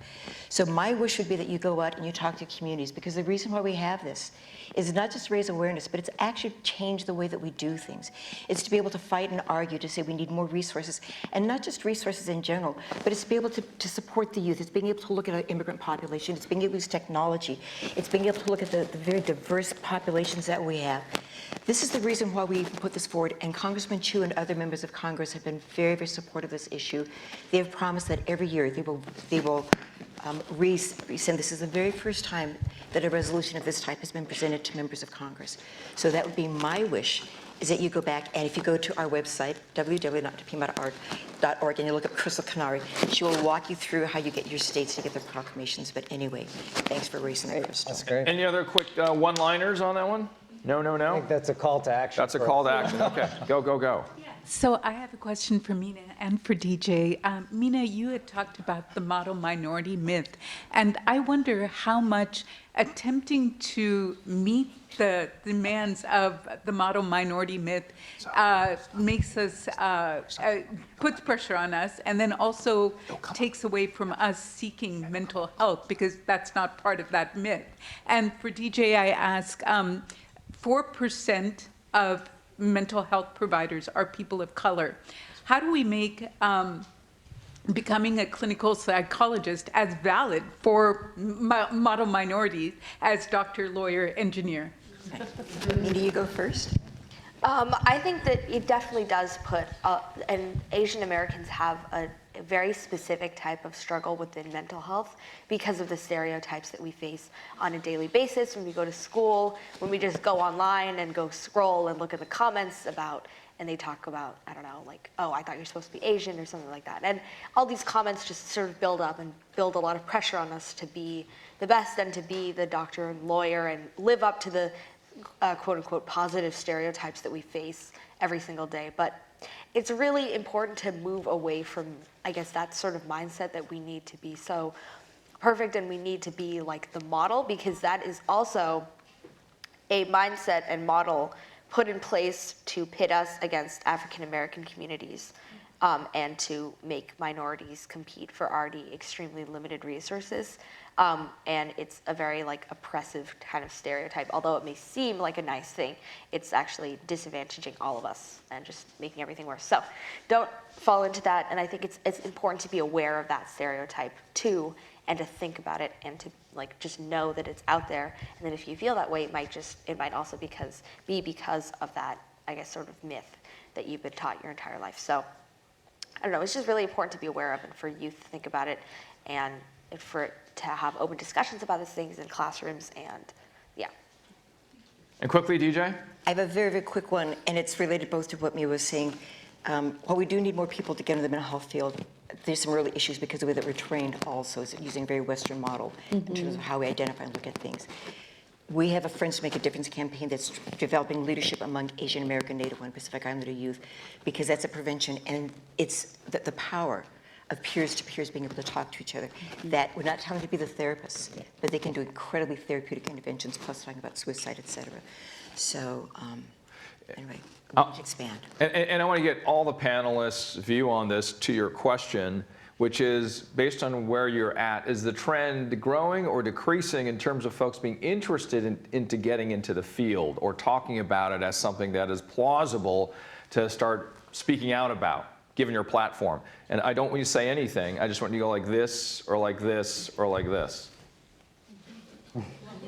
So my wish would be that you go out and you talk to communities, because the reason why we have this is not just raise awareness, but it's actually changed the way that we do things. It's to be able to fight and argue to say we need more resources, and not just resources in general, but it's to be able to support the youth. It's being able to look at our immigrant population. It's being able to use technology. It's being able to look at the very diverse populations that we have. This is the reason why we put this forward, and Congressman Chu and other members of Congress have been very, very supportive of this issue. They have promised that every year they will resend. This is the very first time that a resolution of this type has been presented to members of Congress. So that would be my wish, is that you go back, and if you go to our website, www.npmi.org, and you look up Crystal Canary, she will walk you through how you get your states to get their proclamations. But anyway, thanks for raising that, Crystal. That's great. Any other quick one-liners on that one? No, no, no? I think that's a call to action. That's a call to action. Okay, go, go, go. So I have a question for Mina and for DJ. Mina, you had talked about the model minority myth, and I wonder how much attempting to meet the demands of the model minority myth makes us, puts pressure on us, and then also takes away from us seeking mental health, because that's not part of that myth. And for DJ, I ask, 4% of mental health providers are people of color. How do we make becoming a clinical psychologist as valid for model minorities as doctor, lawyer, engineer? Mindy, you go first. I think that it definitely does put, and Asian Americans have a very specific type of struggle within mental health because of the stereotypes that we face on a daily basis when we go to school, when we just go online and go scroll and look at the comments about, and they talk about, I don't know, like, oh, I thought you're supposed to be Asian or something like that. And all these comments just sort of build up and build a lot of pressure on us to be the best and to be the doctor and lawyer and live up to the quote unquote positive stereotypes that we face every single day. But it's really important to move away from, I guess, that sort of mindset that we need to be so perfect and we need to be like the model, because that is also a mindset and model put in place to pit us against African American communities and to make minorities compete for already extremely limited resources. And it's a very like oppressive kind of stereotype. Although it may seem like a nice thing, it's actually disadvantaging all of us and just making everything worse. So don't fall into that. And I think it's important to be aware of that stereotype too, and to think about it and to like just know that it's out there. And then if you feel that way, it might also be because of that I guess, sort of myth that you've been taught your entire life. So I don't know, it's just really important to be aware of and for youth to think about it and for to have open discussions about these things in classrooms and yeah. And quickly, DJ? I have a very, very quick one, and it's related both to what Mia was saying. While we do need more people to get into the mental health field, there's some early issues because of the way that we're trained also is using a very Western model in terms of how we identify and look at things. We have a Friends to Make a Difference campaign that's developing leadership among Asian American, Native and Pacific Islander youth because that's a prevention, and it's the power of peers to peers being able to talk to each other. That we're not telling them to be the therapists, but they can do incredibly therapeutic interventions, plus talking about suicide, et cetera. So anyway, expand. And I want to get all the panelists' view on this to your question, which is based on where you're at, is the trend growing or decreasing in terms of folks being interested into getting into the field or talking about it as something that is plausible to start speaking out about, given your platform? And I don't want you to say anything. I just want you to go like this or like this or like this.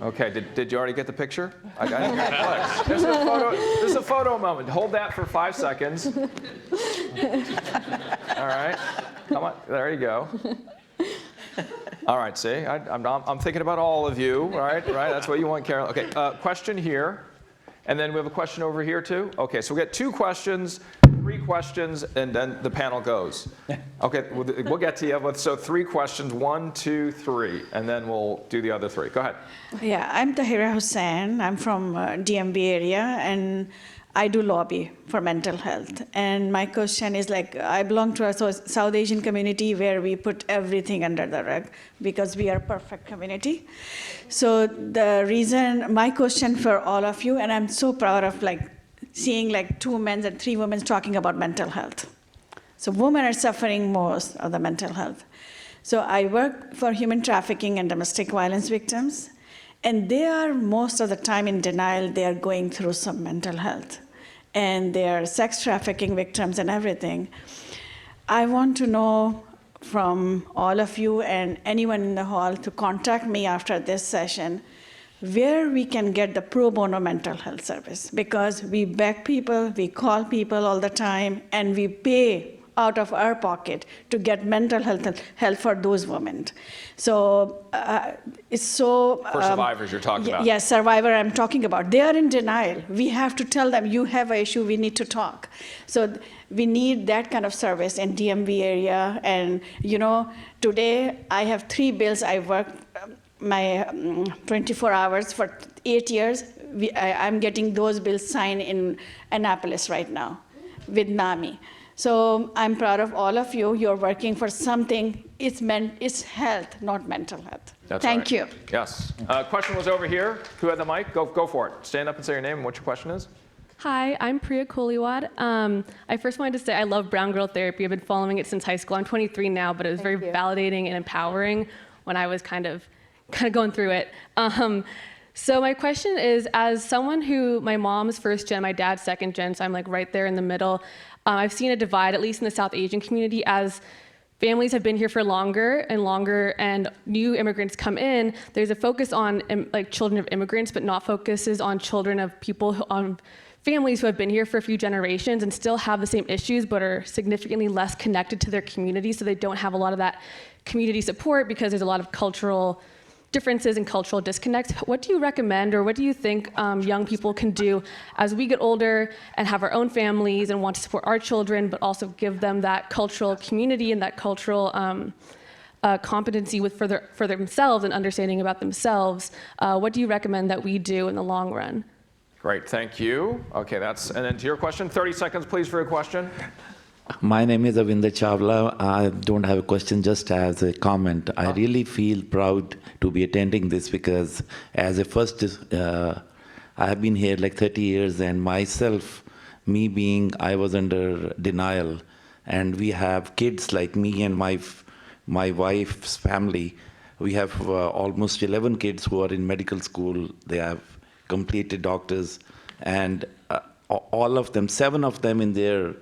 Okay, did you already get the picture? I didn't get it. There's a photo moment. Hold that for 5 seconds. All right, come on, there you go. All right, see, I'm thinking about all of you, right? That's what you want, Carol. Okay, question here, and then we have a question over here too. Okay, so we got 2 questions, 3 questions, and then the panel goes. Okay, we'll get to you. So 3 questions, 1, 2, 3, and then we'll do the other 3. Go ahead. Yeah, I'm Tahira Hussain. I'm from DMV area, and I do lobby for mental health. And my question is like, I belong to a South Asian community where we put everything under the rug because we are a perfect community. So the reason, my question for all of you, and I'm so proud of like seeing like 2 men and 3 women talking about mental health. So women are suffering most of the mental health. So I work for human trafficking and domestic violence victims, and they are most of the time in denial. They are going through some mental health, and they are sex trafficking victims and everything. I want to know from all of you and anyone in the hall to contact me after this session where we can get the pro bono mental health service, because we beg people, we call people all the time, and we pay out of our pocket to get mental health for those women. So it's so... For survivors you're talking about. Yes, survivor I'm talking about. They are in denial. We have to tell them, you have an issue, we need to talk. So we need that kind of service in DMV area. And you know, today I have 3 bills. I worked my 24 hours for 8 years. I'm getting those bills signed in Annapolis right now with NAMI. So I'm proud of all of you. You're working for something. It's health, not mental health. That's Thank you. Yes. Question was over here. Who had the mic? Go for it. Stand up and say your name and what your question is. Hi, I'm Priya Koliwad. I first wanted to say I love Brown Girl Therapy. I've been following it since high school. I'm 23 now, but it was very validating and empowering when I was kind of going through it. So my question is, as someone who, my mom's first gen, my dad's second gen, so I'm like right there in the middle, I've seen a divide, at least in the South Asian community, as families have been here for longer and new immigrants come in. There's a focus on like children of immigrants, but not focuses on children of people, on families who have been here for a few generations and still have the same issues, but are significantly less connected to their community, so they don't have a lot of that community support because there's a lot of cultural differences and cultural disconnects. What do you recommend, or what do you think young people can do as we get older and have our own families and want to support our children, but also give them that cultural community and that cultural competency for themselves and understanding about themselves? What do you recommend that we do in the long run? Great, thank you. Okay, and then to your question, 30 seconds please for your question. My name is Avinder Chawla. I don't have a question, just as a comment. I really feel proud to be attending this because as a first, I have been here like 30 years, and myself, I was under denial. And we have kids like me and my wife's family. We have almost 11 kids who are in medical school. They have completed doctors, and all of them, 7 of them in their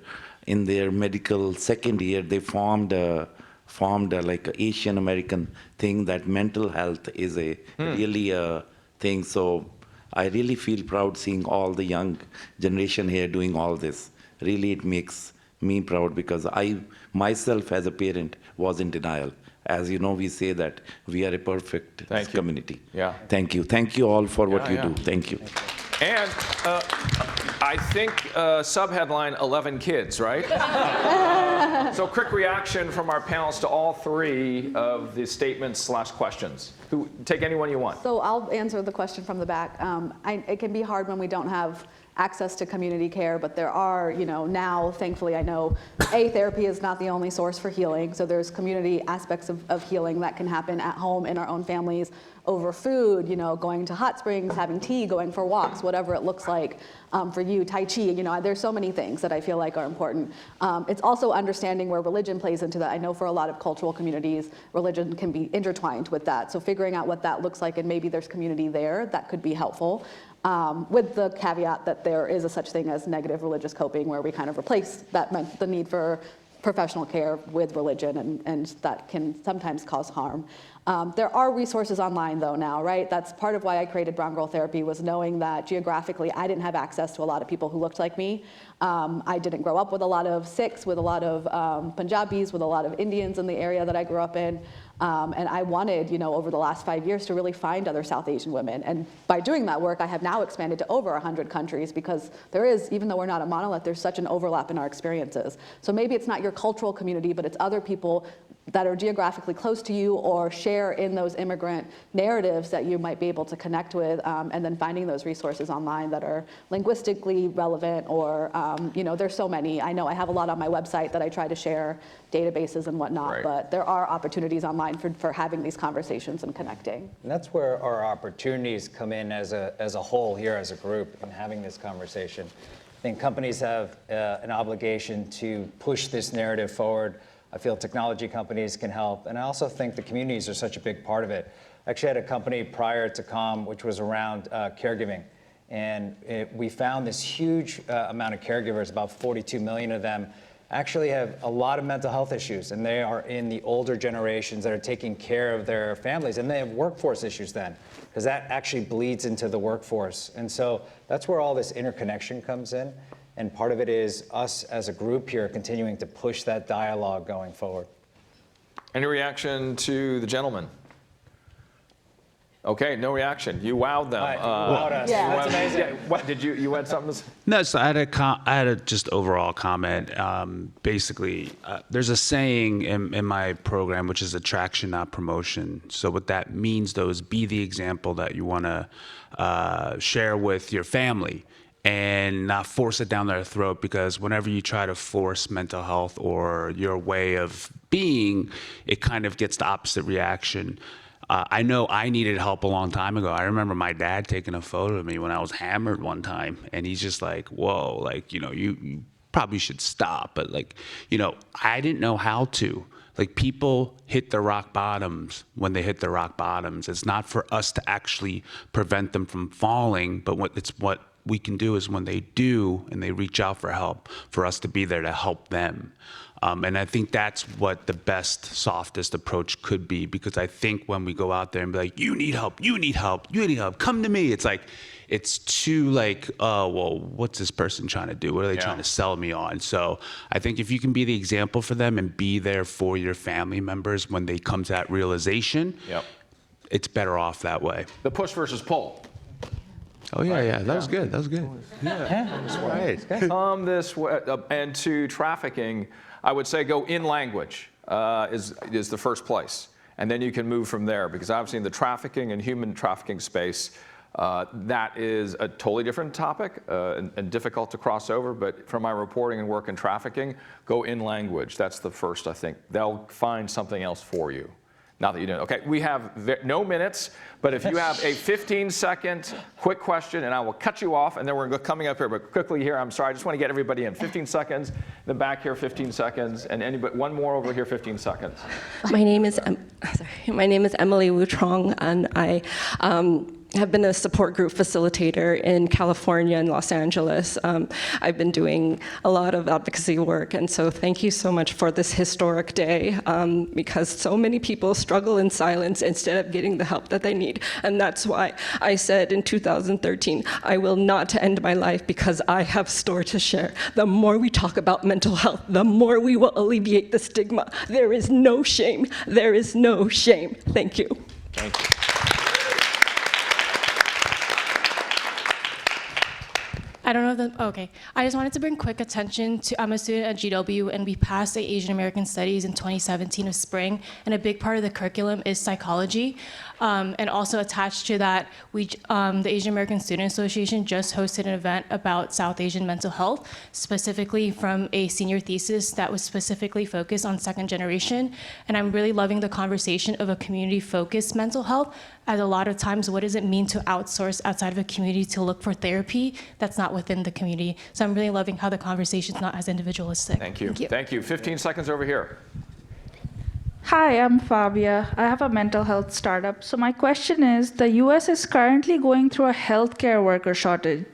medical second year, they formed like an Asian American thing that mental health is a really a thing. So I really feel proud seeing all the young generation here doing all this. Really, it makes me proud because I myself as a parent was in denial. As you know, we say that we are a perfect community. Yeah. Thank you. Thank you all for what you do. Thank you. And I think subheadline 11 kids, right? So quick reaction from our panelists to all three of the statements/questions. Take anyone you want. So I'll answer the question from the back. It can be hard when we don't have access to community care, but there are, now, thankfully, I know therapy is not the only source for healing. So there's community aspects of healing that can happen at home in our own families over food, going to hot springs, having tea, going for walks, whatever it looks like for you, Tai Chi, there's so many things that I feel like are important. It's also understanding where religion plays into that. I know for a lot of cultural communities, religion can be intertwined with that. So figuring out what that looks like and maybe there's community there, that could be helpful. With the caveat that there is a such thing as negative religious coping where we kind of replace the need for professional care with religion, and that can sometimes cause harm. There are resources online though now, right? That's part of why I created Brown Girl Therapy, was knowing that geographically I didn't have access to a lot of people who looked like me. I didn't grow up with a lot of Sikhs, with a lot of Punjabis, with a lot of Indians in the area that I grew up in. And I wanted, over the last 5 years to really find other South Asian women. And by doing that work, I have now expanded to over 100 countries because there is, even though we're not a monolith, there's such an overlap in our experiences. So maybe it's not your cultural community, but it's other people that are geographically close to you or share in those immigrant narratives that you might be able to connect with, and then finding those resources online that are linguistically relevant or, there's so many. I know I have a lot on my website that I try to share, databases and whatnot, but there are opportunities online for having these conversations and connecting. And that's where our opportunities come in as a whole here as a group in having this conversation. I think companies have an obligation to push this narrative forward. I feel technology companies can help. And I also think the communities are such a big part of it. I actually had a company prior to COM, which was around caregiving. And we found this huge amount of caregivers, about 42 million of them, actually have a lot of mental health issues. And they are in the older generations that are taking care of their families. And they have workforce issues then, because that actually bleeds into the workforce. And so that's where all this interconnection comes in. And part of it is us as a group here continuing to push that dialogue going forward. Any reaction to the gentleman? Okay, no reaction. You wowed them. You wowed us. Yeah. That's amazing. Yeah, what did you had something to say? No, so I had a just overall comment. Basically, there's a saying in my program, which is attraction, not promotion. So what that means, though, is be the example that you want to share with your family and not force it down their throat, because whenever you try to force mental health or your way of being, it kind of gets the opposite reaction. I know I needed help a long time ago. I remember my dad taking a photo of me when I was hammered one time, and he's just like, whoa, like, you probably should stop. But like, I didn't know how to. Like, people hit their rock bottoms when they hit their rock bottoms. It's not for us to actually prevent them from falling, but what we can do is when they do and they reach out for help, for us to be there to help them. And I think that's what the best, softest approach could be, because I think when we go out there and be like, you need help, you need help, you need help, come to me. It's like, it's too like, oh, well, what's this person trying to do? What are they trying to sell me on? So I think if you can be the example for them and be there for your family members when they come to that realization, it's better off that way. The push versus pull. Oh, yeah. That was good. That was good. Yeah. That's right. This way, and to trafficking, I would say go in language is the first place. And then you can move from there, because obviously in the trafficking and human trafficking space, that is a totally different topic and difficult to cross over. But from my reporting and work in trafficking, go in language. That's the first, I think. They'll find something else for you. Not that you didn't. Okay, we have no minutes, but if you have a 15-second quick question, and I will cut you off, and then we're coming up here, but quickly here, I'm sorry, I just want to get everybody in. 15 seconds, then back here, 15 seconds, and anybody, one more over here, 15 seconds. My name is Emily Wu Trong, and have been a support group facilitator in California and Los Angeles. I've been doing a lot of advocacy work, and so thank you so much for this historic day, because so many people struggle in silence instead of getting the help that they need. And that's why I said in 2013, I will not end my life because I have a story to share. The more we talk about mental health, the more we will alleviate the stigma. There is no shame. There is no shame. Thank you. Thank you. I don't know if okay. I just wanted to bring quick attention to, I'm a student at GW, and we passed the Asian American Studies in 2017 of spring, and a big part of the curriculum is psychology. And also attached to that, the Asian American Student Association just hosted an event about South Asian mental health, specifically from a senior thesis that was specifically focused on second generation. And I'm really loving the conversation of a community-focused mental health, as a lot of times, what does it mean to outsource outside of a community to look for therapy that's not within the community? So I'm really loving how the conversation's not as individualistic. Thank you. Thank you. 15 seconds over here. Hi, I'm Fabia. I have a mental health startup. So my question is, the US is currently going through a healthcare worker shortage.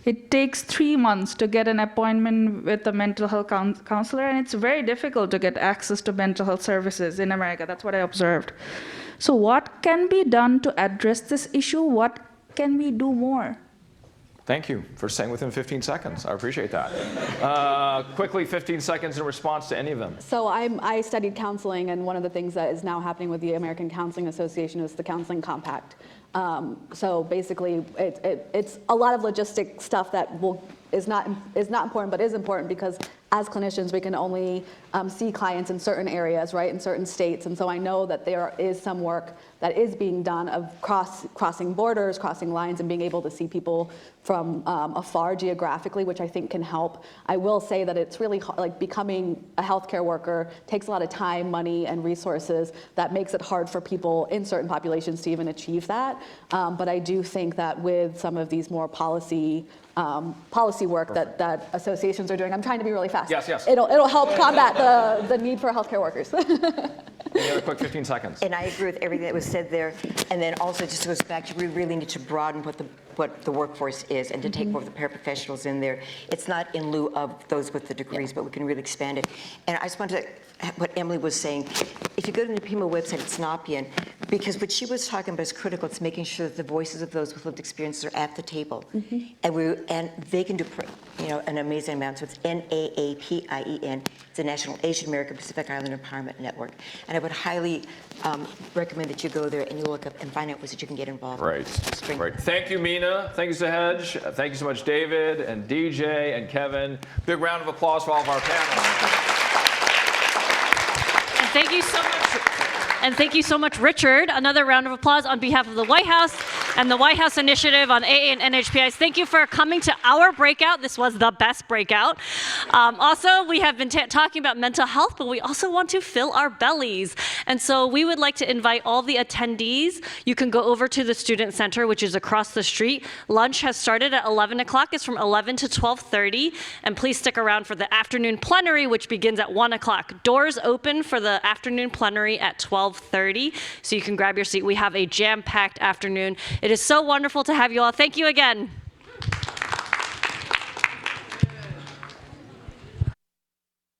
It takes 3 months to get an appointment with a mental health counselor, and it's very difficult to get access to mental health services in America. That's what I observed. So what can be done to address this issue? What can we do more? Thank you for staying within 15 seconds. I appreciate that. Quickly, 15 seconds in response to any of them. So I studied counseling, and one of the things that is now happening with the American Counseling Association is the Counseling Compact. So basically, it's a lot of logistic stuff that is not important, but is important because as clinicians, we can only see clients in certain areas, right, in certain states. And so I know that there is some work that is being done of crossing borders, crossing lines, and being able to see people from afar geographically, which I think can help. I will say that it's really hard, like becoming a healthcare worker takes a lot of time, money, and resources that makes it hard for people in certain populations to even achieve that. But I do think that with some of these more policy work that associations are doing. I'm trying to be really fast. Yes. It'll help combat the need for healthcare workers. Any other quick 15 seconds? And I agree with everything that was said there. And then also just goes back to we really need to broaden what the workforce is and to take more of the paraprofessionals in there. It's not in lieu of those with the degrees, but we can really expand it. And I just wanted to, what Emily was saying, if you go to the NHPIs website, it's NHPIan, because what she was talking about is critical. It's making sure that the voices of those with lived experiences are at the table. And they can do an amazing amount. So it's NAAPIEN. It's the National Asian American Pacific Islander Empowerment Network. And I would highly recommend that you go there and you look up and find out ways that you can get involved. Right. Thank you, Mina. Thank you, Sahej. Thank you so much, David and DJ and Kevin. Big round of applause for all of our panelists. And thank you so much. And thank you so much, Richard. Another round of applause on behalf of the White House and the White House Initiative on AA and NHPIs. Thank you for coming to our breakout. This was the best breakout. Also, we have been talking about mental health, but we also want to fill our bellies. And so we would like to invite all the attendees. You can go over to the Student Center, which is across the street. Lunch has started at 11 o'clock. It's from 11 to 12:30. And please stick around for the afternoon plenary, which begins at 1 o'clock. Doors open for the afternoon plenary at 12:30. So you can grab your seat. We have a jam-packed afternoon. It is so wonderful to have you all. Thank you again.